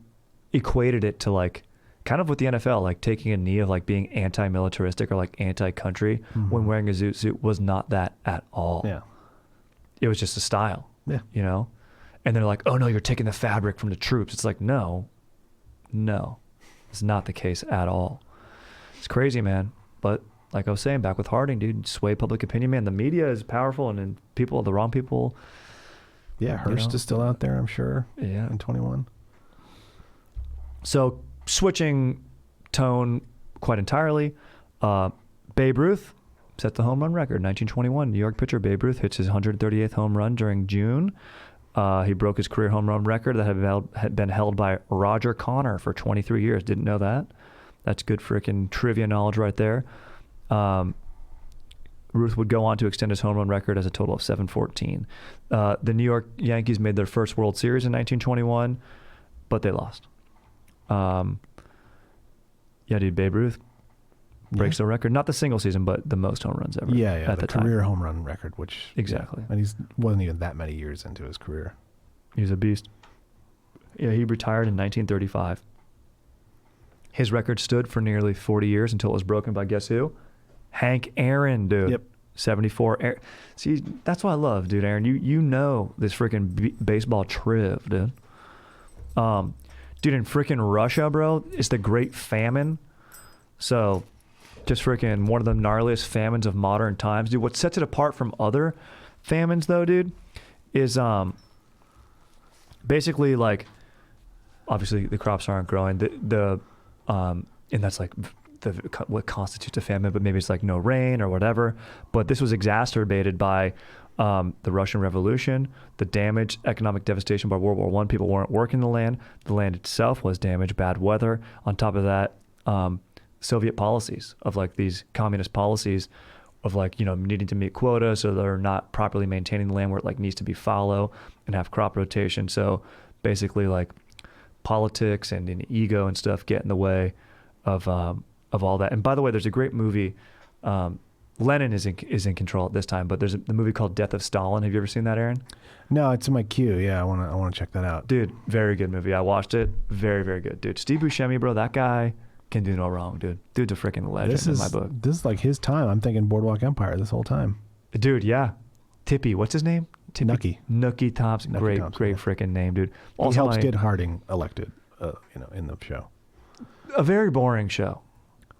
equated it to like kind of with the NFL, like taking a knee of like being anti-militaristic or like anti-country when wearing a Zoot Suit was not that at all. Yeah. It was just a style. Yeah. You know? And they're like, oh no, you're taking the fabric from the troops. It's like, no, it's not the case at all. It's crazy, man. But like I was saying back with Harding, dude, sway public opinion, man. The media is powerful, and then the wrong people. Yeah, Hearst is still out there, I'm sure. Yeah. In 21. So switching tone quite entirely, Babe Ruth set the home run record. 1921, New York pitcher Babe Ruth hits his 138th home run during June. He broke his career home run record that had been held by Roger Connor for 23 years. Didn't know that. That's good freaking trivia knowledge right there. Ruth would go on to extend his home run record as a total of 714. The New York Yankees made their first World Series in 1921, but they lost. Yeah, dude, Babe Ruth breaks the record. Not the single season, but the most home runs ever. Yeah, at the time. career home run record, which... Exactly. Yeah, and he wasn't even that many years into his career. He's a beast. Yeah, he retired in 1935. His record stood for nearly 40 years until it was broken by guess who? Hank Aaron, dude. Yep. 74. See, that's what I love, dude, Aaron. You know this freaking baseball triv, dude. Dude, in freaking Russia, bro, it's the Great Famine. So, just freaking one of the gnarliest famines of modern times. Dude, what sets it apart from other famines, though, dude, is basically like, obviously the crops aren't growing. And that's like what constitutes a famine, but maybe it's like no rain or whatever. But this was exacerbated by the Russian Revolution, the damage, economic devastation by World War I. People weren't working the land. The land itself was damaged, bad weather. On top of that, Soviet policies of like these communist policies of like, needing to meet quotas, so they're not properly maintaining the land where it like needs to be fallow and have crop rotation. So basically like politics and ego and stuff get in the way of all that. And by the way, there's a great movie. Lenin is in control at this time, but there's the movie called Death of Stalin. Have you ever seen that, Aaron? No, it's in my queue. Yeah, I want to check that out. Dude, very good movie. I watched it. Very, very good, dude. Steve Buscemi, bro, that guy can do no wrong, dude. Dude's a freaking legend in my book. This is like his time. I'm thinking Boardwalk Empire this whole time. Dude, yeah. Tippy, what's his name? Nucky Thompson. Great freaking name, dude. Also, he helps get Harding elected, in the show. A very boring show.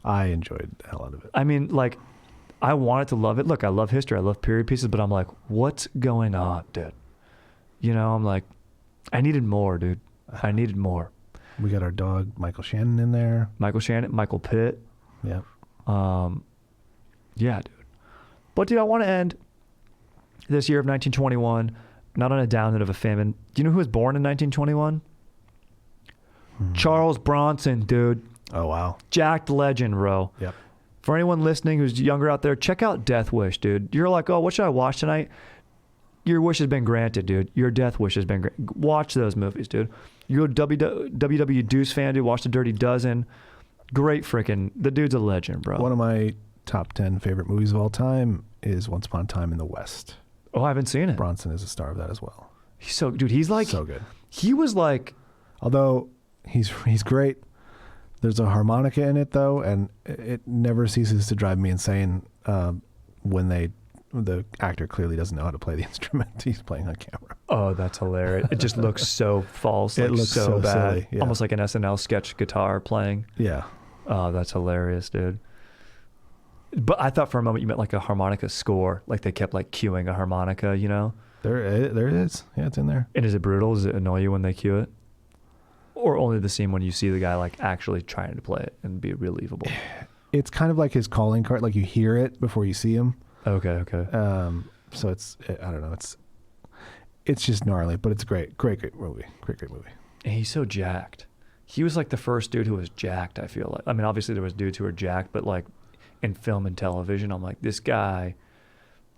I enjoyed the hell out of it. I mean, like, I wanted to love it. Look, I love history. I love period pieces, but I'm like, what's going on, dude? I'm like, I needed more, dude. I needed more. We got our dog, Michael Shannon, in there. Michael Pitt. Yep. Yeah, dude. But, dude, I want to end this year of 1921 not on a down note of a famine. Do you know who was born in 1921? Charles Bronson, dude. Oh, wow. Jacked legend, bro. Yep. For anyone listening who's younger out there, check out Death Wish, dude. You're like, oh, what should I watch tonight? Your wish has been granted, dude. Your death wish has been granted. Watch those movies, dude. You're a WW Deuce fan, dude. Watch The Dirty Dozen. Great freaking... The dude's a legend, bro. One of my top 10 favorite movies of all time is Once Upon a Time in the West. Oh, I haven't seen it. Bronson is a star of that as well. He's like... So good. He was like... Although he's great, There's a harmonica in it though, and it never ceases to drive me insane when the actor clearly doesn't know how to play the instrument he's playing on camera. Oh, that's hilarious. It just looks so false. It Like looks so so bad. silly, yeah. Almost like an SNL sketch guitar playing. Yeah. Oh, that's hilarious, dude. But I thought for a moment you meant like a harmonica score. Like they kept like cueing a harmonica, you know? There it is. Yeah, it's in there. And is it brutal? Does it annoy you when they cue it? Or only the scene when you see the guy like actually trying to play it and be believable? It's kind of like his calling card. Like you hear it before you see him. Okay. So I don't know. It's just gnarly, but it's great movie. Great movie. And he's so jacked. He was like the first dude who was jacked, I feel like. I mean, obviously there was dudes who were jacked, but like in film and television, I'm like, this guy.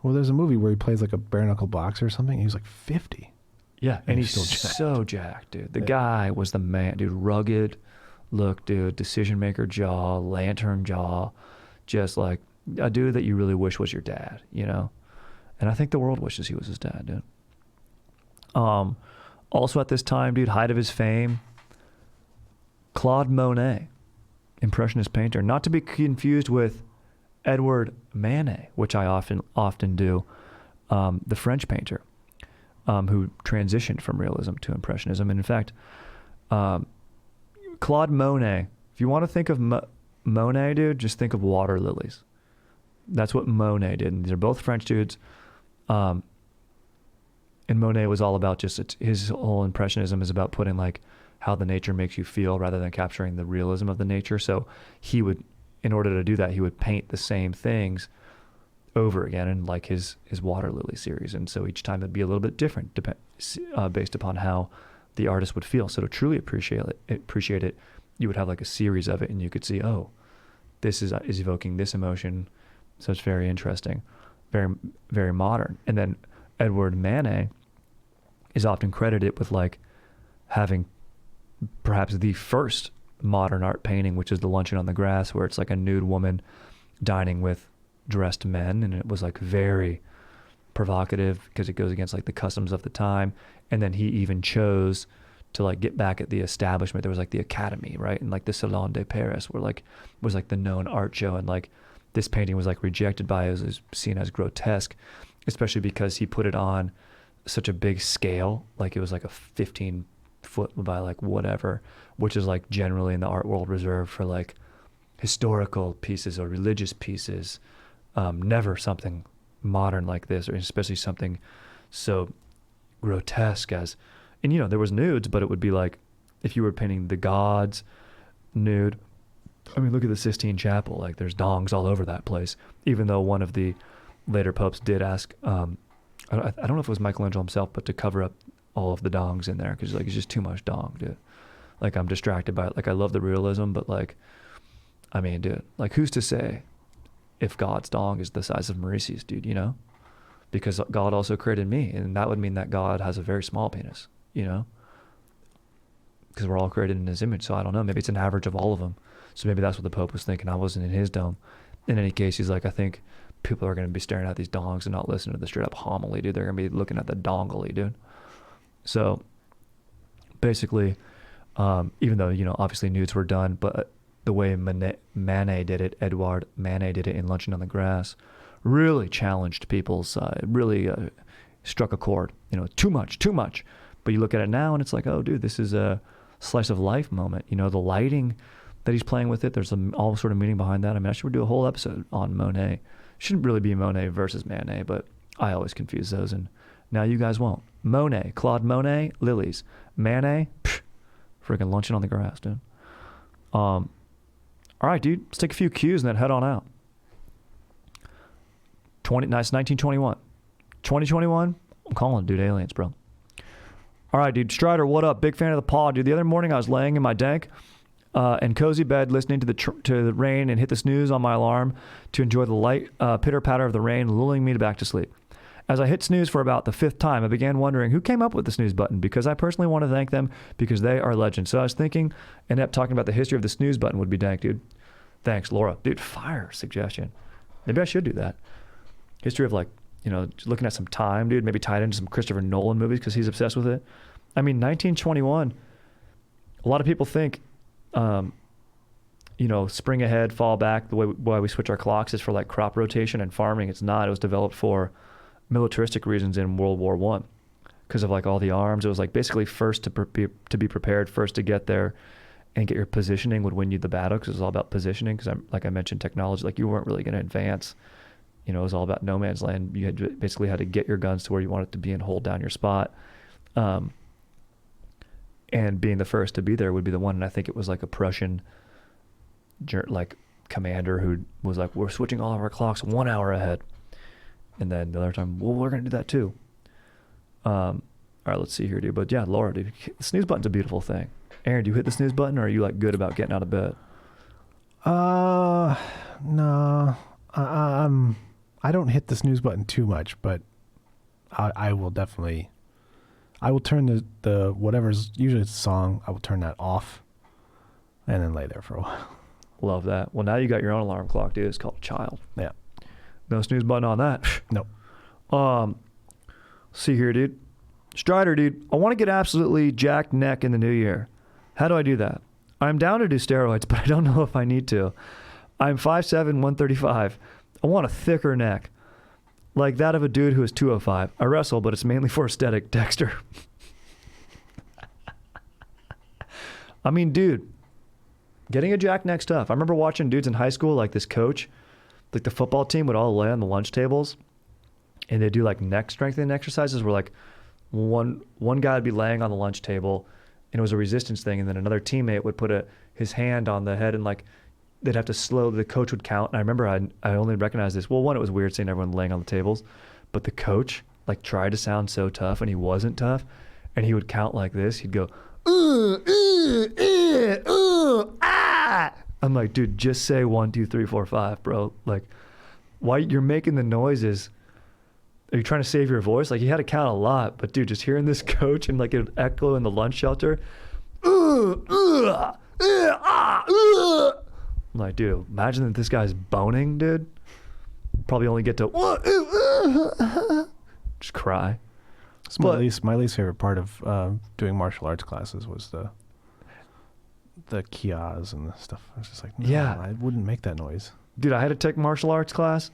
Well, there's a movie where he plays like a bare knuckle boxer or something. He was like 50. Yeah, and he's still jacked. so jacked, dude. The guy was the man, dude. Rugged look, dude. Decision maker jaw, lantern jaw. Just like a dude that you really wish was your dad, you know? And I think the world wishes he was his dad, dude. Also at this time, dude, height of his fame, Claude Monet, Impressionist painter. Not to be confused with Edward Manet, which I often do, the French painter, who transitioned from realism to Impressionism. And in fact, Claude Monet, if you want to think of Monet, dude, just think of water lilies. That's what Monet did. And these are both French dudes. And Monet was all about just, his whole Impressionism is about putting like how the nature makes you feel rather than capturing the realism of the nature. So he would, in order to do that, he would paint the same things over again in like his water lily series. And so each time it'd be a little bit different based upon how the artist would feel. So to truly appreciate it, you would have like a series of it and you could see, oh, this is evoking this emotion. So it's very interesting, very, very modern. And then Edward Manet is often credited with like having perhaps the first modern art painting, which is The Luncheon on the Grass, where it's like a nude woman dining with dressed men. And it was like very provocative because it goes against like the customs of the time. And then he even chose to like get back at the establishment. There was like the Academy, right? And like the Salon de Paris where like was like the known art show. And like this painting was like rejected by it was seen as grotesque, especially because he put it on such a big scale. Like it was like a 15 foot by like whatever, which is like generally in the art world reserved for like historical pieces or religious pieces. Never something modern like this, or especially something so grotesque as, and you know, there was nudes, but it would be like if you were painting the gods nude. I mean, look at the Sistine Chapel. Like there's dongs all over that place, even though one of the later popes did ask, I don't know if it was Michelangelo himself, but to cover up all of the dongs in there. Cause like, it's just too much dong, dude. Like I'm distracted by it. Like I love the realism, but like, I mean, dude, like who's to say if God's dong is the size of Mauritius, dude, you know? Because God also created me, and that would mean that God has a very small penis, you know? Because we're all created in his image, so I don't know. Maybe it's an average of all of them. So maybe that's what the Pope was thinking. I wasn't in his dome. In any case, he's like, I think people are going to be staring at these dongs and not listening to the straight up homily, dude. They're going to be looking at the dongly, dude. So basically, even though, you know, obviously nudes were done, but the way Manet did it, Edouard Manet did it in Luncheon on the Grass, really challenged people's, really struck a chord, you know, too much. But you look at it now and it's like, oh, dude, this is a slice of life moment. You know, the lighting that he's playing with it, there's all sort of meaning behind that. I mean, I should do a whole episode on Monet. Shouldn't really be Monet versus Manet, but I always confuse those, and now you guys won't. Monet, Claude Monet, lilies. Manet, freaking Luncheon on the Grass, dude. All right, dude, let's take a few cues and then head on out. 1921. 2021, I'm calling it, dude, aliens, bro. All right, dude, Strider, what up? Big fan of the pod, dude. The other morning I was laying in my dank and cozy bed listening to the rain and hit the snooze on my alarm to enjoy the light pitter-patter of the rain lulling me back to sleep. As I hit snooze for about the 5th time, I began wondering who came up with the snooze button, because I personally want to thank them because they are legends. So I was thinking, and up talking about the history of the snooze button would be dank, dude. Thanks, Laura. Dude, fire suggestion. Maybe I should do that. History of like, you know, just looking at some time, dude, maybe tied into some Christopher Nolan movies because he's obsessed with it. I mean, 1921, a lot of people think spring ahead, fall back. The way why we switch our clocks is for like crop rotation and farming. It's not. It was developed for militaristic reasons in World War One, because of like all the arms. It was like basically first to be prepared, first to get there, and get your positioning would win you the battle, because it was all about positioning. Because like I mentioned, technology, like you weren't really going to advance. It was all about no man's land. You had basically had to get your guns to where you wanted to be and hold down your spot. And being the first to be there would be the one. And I think it was like a Prussian like commander who was like, we're switching all of our clocks 1 hour ahead. And then the other time, well, we're going to do that too. All right, let's see here, dude. But yeah, Laura, dude, the snooze button's a beautiful thing. Aaron, do you hit the snooze button, or are you like good about getting out of bed? No. I don't hit the snooze button too much, but I will definitely, I will turn the whatever's, usually it's a song, I will turn that off and then lay there for a while. Love that. Well, now you got your own alarm clock, dude. It's called Child. Yeah. No snooze button on that. Nope. See here, dude. Strider, dude. I want to get absolutely jacked neck in the new year. How do I do that? I'm down to do steroids, but I don't know if I need to. I'm 5'7", 135. I want a thicker neck, like that of a dude who is 205. I wrestle, but it's mainly for aesthetic. Dexter. I mean, dude, getting a jack neck's tough. I remember watching dudes in high school, like this coach, like the football team would all lay on the lunch tables, and they do like neck strengthening exercises where like one guy would be laying on the lunch table, and it was a resistance thing, and then another teammate would put his hand on the head, and like they'd have to the coach would count. And I remember I only recognized this. Well, one, it was weird seeing everyone laying on the tables, but the coach like tried to sound so tough, and he wasn't tough, and he would count like this. He'd go, ah. I'm like, dude, just say 1, 2, 3, 4, 5, bro. Like, why you're making the noises? Are you trying to save your voice? Like, he had to count a lot, but dude, just hearing this coach and like it would echo in the lunch shelter. I'm like, dude, imagine that this guy's boning, dude. Probably only get to just cry. It's my least favorite part of doing martial arts classes was the kias and the stuff. I was just like, no, yeah, I wouldn't make that noise. Dude, I had to take martial arts class,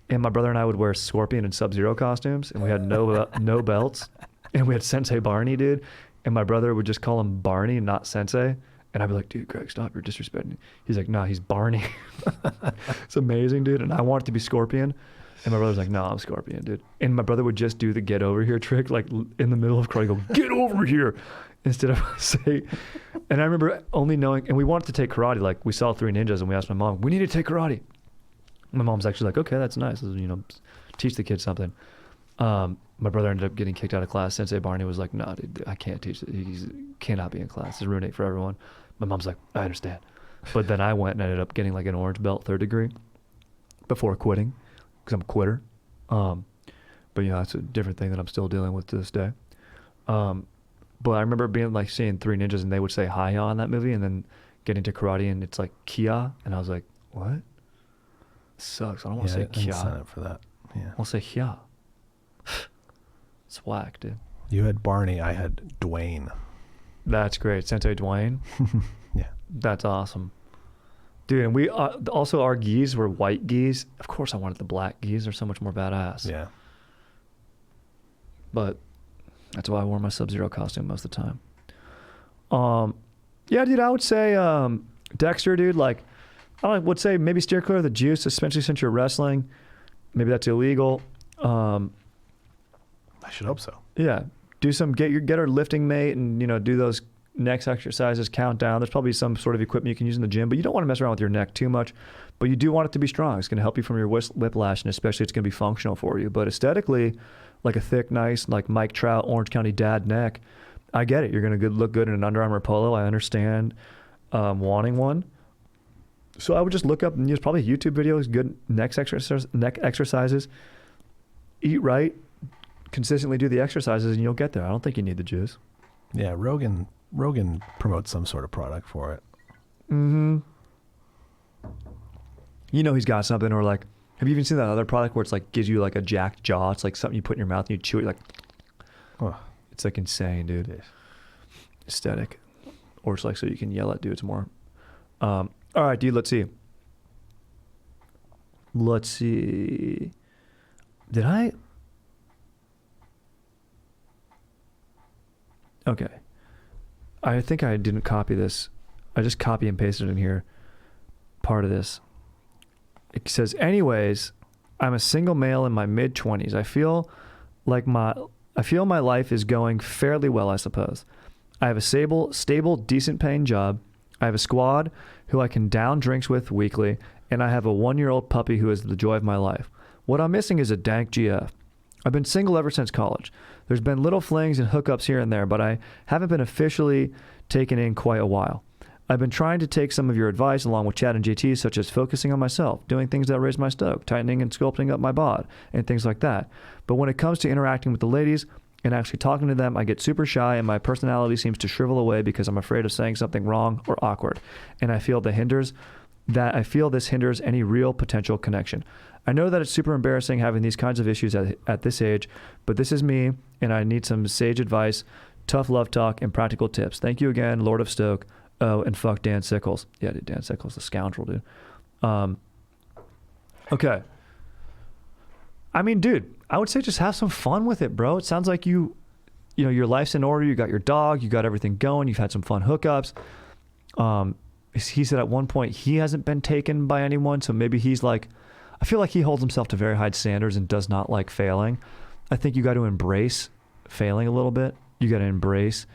and my brother and I would wear Scorpion and Sub-Zero costumes, and we had no belts, and we had Sensei Barney, dude, and my brother would just call him Barney, not Sensei. And I'd be like, dude, Greg, stop, you're disrespecting. He's like, nah, he's Barney. It's amazing, dude. And I want it to be Scorpion. And my brother's like, no, I'm Scorpion, dude. And my brother would just do the get over here trick, like in the middle of karate, go, get over here, instead of say. And I remember only knowing, and we wanted to take karate, like we saw Three Ninjas, and we asked my mom, we need to take karate. My mom's actually like, okay, that's nice. Teach the kids something. My brother ended up getting kicked out of class. Sensei Barney was like, no, dude, I can't teach it. He cannot be in class. It's ruining it for everyone. My mom's like, I understand. But then I went and ended up getting like an orange belt, 3rd degree, before quitting, because I'm a quitter. But it's a different thing that I'm still dealing with to this day. But I remember being like seeing Three Ninjas, and they would say hi on that movie, and then getting to karate, and it's like Kia, and I was like, what? Sucks. I don't want to say Kia. Sign up for that. Yeah. I'll say Kia. It's whack, dude. You had Barney, I had Dwayne. That's great. Sensei Dwayne. Yeah. That's awesome. Dude, and we also, our gis were white gis. Of course I wanted the black gis. They're so much more badass. Yeah. But that's why I wore my Sub-Zero costume most of the time. Yeah, dude, I would say Dexter, dude, like, I would say maybe steer clear of the juice, especially since you're wrestling. Maybe that's illegal. I should hope so. Yeah. Get our lifting mate and, do those neck exercises, count down. There's probably some sort of equipment you can use in the gym, but you don't want to mess around with your neck too much. But you do want it to be strong. It's going to help you from your whiplash, and especially it's going to be functional for you. But aesthetically, like a thick, nice, like Mike Trout, Orange County dad neck, I get it. You're going to look good in an Under Armour polo. I understand wanting one. So I would just look up and use probably YouTube videos, good neck exercises. Eat right, consistently do the exercises, and you'll get there. I don't think you need the juice. Yeah, Rogan promotes some sort of product for it. Mm-hmm. He's got something, or like, have you even seen that other product where it's like gives you like a jacked jaw? It's like something you put in your mouth and you chew it like. Oh. It's like insane, dude. Aesthetic, or it's like so you can yell at dudes more. All right, dude, let's see. Let's see. Did I? Okay. I think I didn't copy this. I just copy and pasted in here part of this. It says, anyways, I'm a single male in my mid-20s. I feel my life is going fairly well, I suppose. I have a stable, decent paying job. I have a squad who I can down drinks with weekly, and I have a 1-year-old puppy who is the joy of my life. What I'm missing is a dank GF. I've been single ever since college. There's been little flings and hookups here and there, but I haven't been officially taken in quite a while. I've been trying to take some of your advice along with Chad and JT, such as focusing on myself, doing things that raise my stoke, tightening and sculpting up my bod, and things like that. But when it comes to interacting with the ladies and actually talking to them, I get super shy and my personality seems to shrivel away because I'm afraid of saying something wrong or awkward. And I feel this hinders any real potential connection. I know that it's super embarrassing having these kinds of issues at this age, but this is me, and I need some sage advice, tough love talk, and practical tips. Thank you again, Lord of Stoke. Oh, and fuck Dan Sickles. Yeah, dude, Dan Sickles, the scoundrel, dude. Okay. I mean, dude, I would say just have some fun with it, bro. It sounds like you know, your life's in order. You got your dog. You got everything going. You've had some fun hookups. He said at one point he hasn't been taken by anyone, so maybe he's like, I feel like he holds himself to very high standards and does not like failing. I think you got to embrace failing a little bit. You got to embrace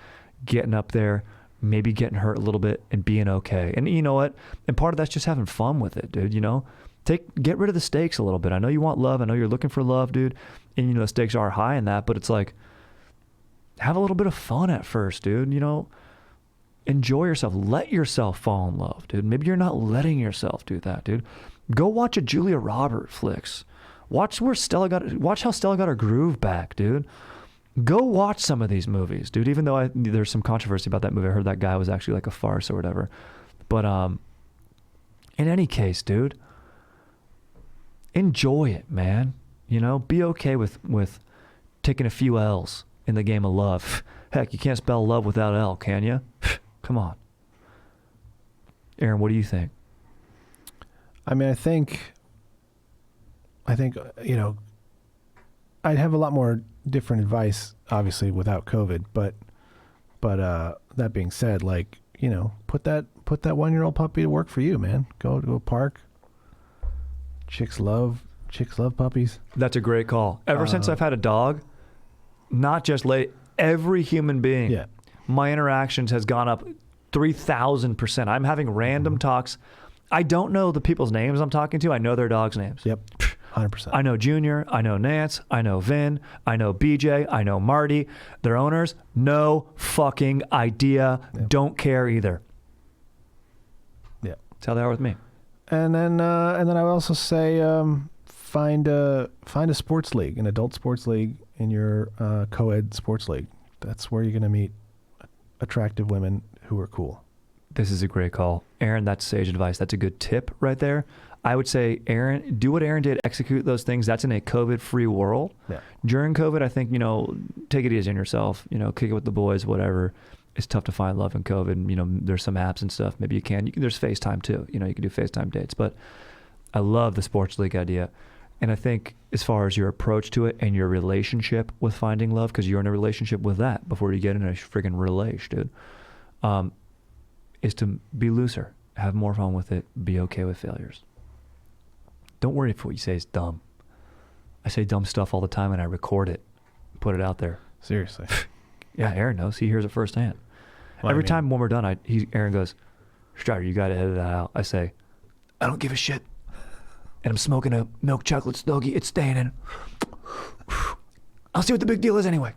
getting up there, maybe getting hurt a little bit and being okay. And you know what? And part of that's just having fun with it, dude, you know? Get rid of the stakes a little bit. I know you want love. I know you're looking for love, dude. And you know, the stakes are high in that, but it's like, have a little bit of fun at first, dude, you know? Enjoy yourself. Let yourself fall in love, dude. Maybe you're not letting yourself do that, dude. Go watch a Julia Roberts flicks. Watch how Stella got her groove back, dude. Go watch some of these movies, dude. Even though there's some controversy about that movie. I heard that guy was actually like a farce or whatever. But in any case, dude, enjoy it, man. You know, be okay with taking a few L's in the game of love. Heck, you can't spell love without L, can you? Come on. Aaron, what do you think? I mean, I think, you know, I'd have a lot more different advice, obviously, without COVID. But that being said, like, you know, put that 1-year-old puppy to work for you, man. Go to a park. Chicks love puppies. That's a great call. Ever since I've had a dog, not just every human being, yeah, my interactions has gone up 3,000%. I'm having random talks. I don't know the people's names I'm talking to. I know their dogs' names. Yep, 100%. I know Junior. I know Nance. I know Vin. I know BJ. I know Marty. Their owners, no fucking idea. Yep. Don't care either. Yeah, that's how they are with me. And then I would also say find a sports league, an adult sports league in your co-ed sports league. That's where you're going to meet attractive women who are cool. This is a great call. Aaron, that's sage advice. That's a good tip right there. I would say, Aaron, do what Aaron did, execute those things. That's in a COVID-free world. Yeah. During COVID, I think, you know, take it easy on yourself, you know, kick it with the boys, whatever. It's tough to find love in COVID. You know, there's some apps and stuff. Maybe you can. There's FaceTime too. You know, you can do FaceTime dates. But I love the sports league idea. And I think as far as your approach to it and your relationship with finding love, because you're in a relationship with that before you get in a friggin' relation, dude, is to be looser, have more fun with it, be okay with failures. Don't worry if what you say is dumb. I say dumb stuff all the time and I record it, put it out there. Seriously. Yeah, Aaron knows. He hears it firsthand. Well, Every time when we're done, Aaron goes, Strider, you got to edit that out. I say, I don't give a shit. And I'm smoking a milk chocolate stogie. It's staying in. I'll see what the big deal is anyway.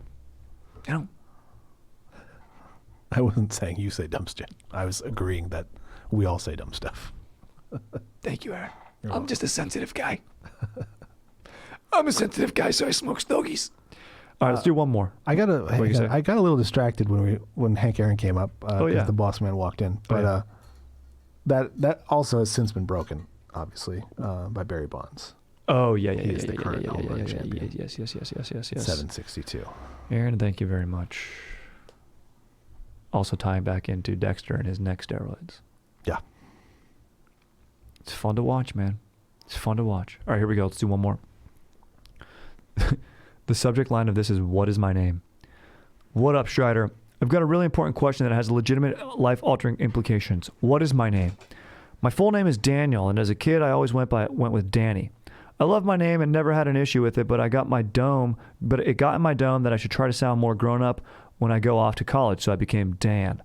You know? I wasn't saying you say dumb shit. I was agreeing that we all say dumb stuff. Thank you, Aaron. I'm just a sensitive guy. I'm a sensitive guy, so I smoke stogies. All right, let's do one more. I got a little distracted when Hank Aaron came up because the boss man walked in. But that also has since been broken, obviously, by Barry Bonds. Oh yeah. He's the current Goldberg champion. Yes. 762. Aaron, thank you very much. Also tying back into Dexter and his neck steroids. Yeah. It's fun to watch, man. It's fun to watch. All right, here we go. Let's do one more. The subject line of this is, what is my name? What up, Strider? I've got a really important question that has legitimate life-altering implications. What is my name? My full name is Daniel, and as a kid, I always went with Danny. I love my name and never had an issue with it, but it got in my dome that I should try to sound more grown up when I go off to college, so I became Dan.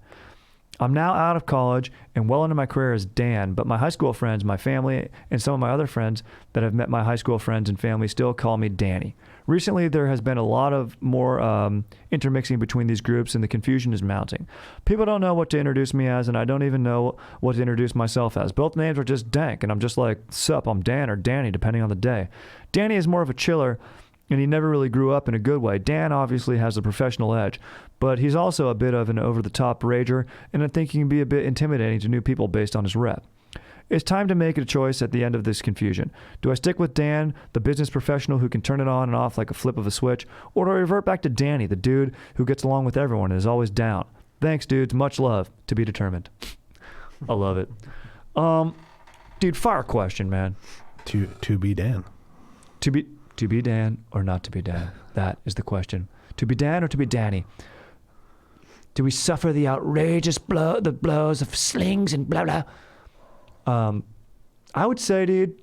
I'm now out of college and well into my career as Dan, but my high school friends, my family, and some of my other friends that have met my high school friends and family still call me Danny. Recently, there has been a lot of more intermixing between these groups, and the confusion is mounting. People don't know what to introduce me as, and I don't even know what to introduce myself as. Both names are just dank, and I'm just like, sup, I'm Dan or Danny, depending on the day. Danny is more of a chiller, and he never really grew up in a good way. Dan obviously has a professional edge, but he's also a bit of an over-the-top rager, and I think he can be a bit intimidating to new people based on his rep. It's time to make a choice at the end of this confusion. Do I stick with Dan, the business professional who can turn it on and off like a flip of a switch, or do I revert back to Danny, the dude who gets along with everyone and is always down? Thanks, dudes. Much love. To be determined. I love it. Dude, fire question, man. To be Dan. To be Dan or not to be Dan? That is the question. To be Dan or to be Danny? Do we suffer the outrageous blows of slings and blah, blah? I would say, dude,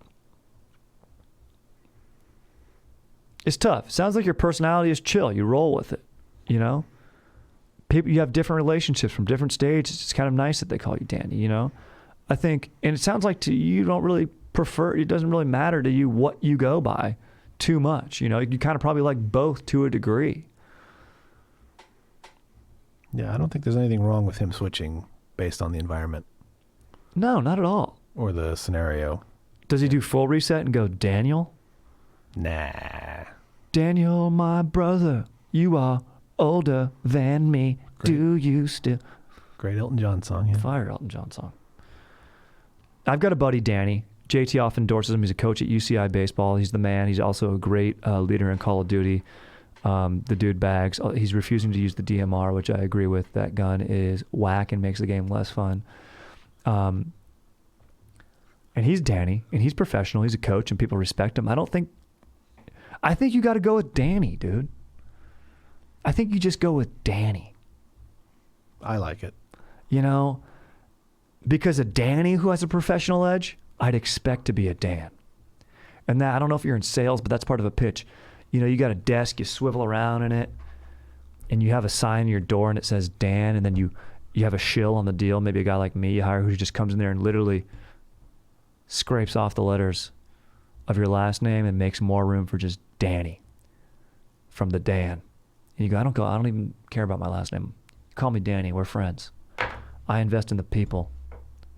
it's tough. Sounds like your personality is chill. You roll with it, you know? People, you have different relationships from different stages. It's kind of nice that they call you Danny, you know? I think, and it sounds like to you don't really prefer, it doesn't really matter to you what you go by too much, you know? You kind of probably like both to a degree. Yeah, I don't think there's anything wrong with him switching based on the environment. No, not at all. Or the scenario. Does he do full reset and go, Daniel? Nah. Daniel, my brother, you are older than me. Great. Do you still? Great Elton John song, yeah. Fire Elton John song. I've got a buddy, Danny. JT often endorses him. He's a coach at UCI Baseball. He's the man. He's also a great leader in Call of Duty. The dude bags. He's refusing to use the DMR, which I agree with. That gun is whack and makes the game less fun. And he's Danny, and he's professional. He's a coach, and people respect him. I think you got to go with Danny, dude. I think you just go with Danny. I like it. You know, because a Danny who has a professional edge, I'd expect to be a Dan. And that, I don't know if you're in sales, but that's part of a pitch. You know, you got a desk, you swivel around in it, and you have a sign on your door, and it says Dan, and then you have a shill on the deal, maybe a guy like me you hire who just comes in there and literally scrapes off the letters of your last name and makes more room for just Danny from the Dan. And you go, I don't even care about my last name. Call me Danny, we're friends. I invest in the people,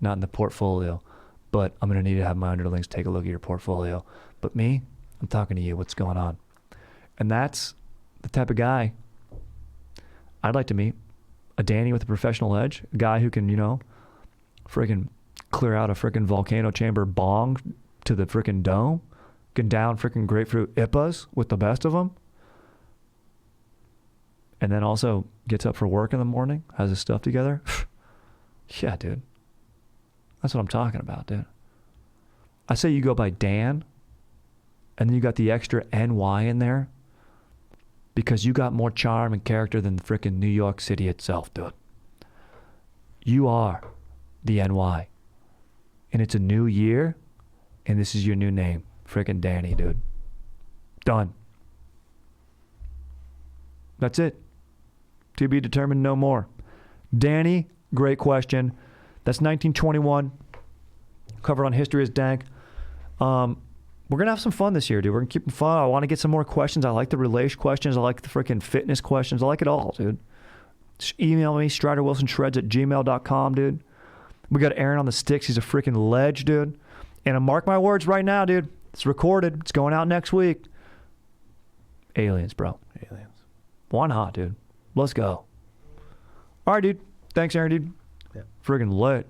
not in the portfolio, but I'm going to need to have my underlings take a look at your portfolio. But me, I'm talking to you, what's going on? And that's the type of guy I'd like to meet. A Danny with a professional edge, a guy who can, you know, friggin' clear out a friggin' volcano chamber bong to the friggin' dome, can down friggin' grapefruit IPAs with the best of them, and then also gets up for work in the morning, has his stuff together. Yeah, dude. That's what I'm talking about, dude. I say you go by Dan, and then you got the extra NY in there, because you got more charm and character than frickin' New York City itself, dude. You are the NY. And it's a new year, and this is your new name. Frickin' Danny, dude. Done. That's it. To be determined no more. Danny, great question. That's 1921. Covered on History is Dank. We're going to have some fun this year, dude. We're going to keep them fun. I want to get some more questions. I like the relation questions. I like the freaking fitness questions. I like it all, dude. Just email me, StriderWilsonShreds@gmail.com, dude. We got Aaron on the sticks. He's a freaking ledge, dude. And mark my words right now, dude. It's recorded. It's going out next week. Aliens, bro. Aliens. Why not, dude? Let's go. All right, dude. Thanks, Aaron, dude. Yeah. Friggin' lit.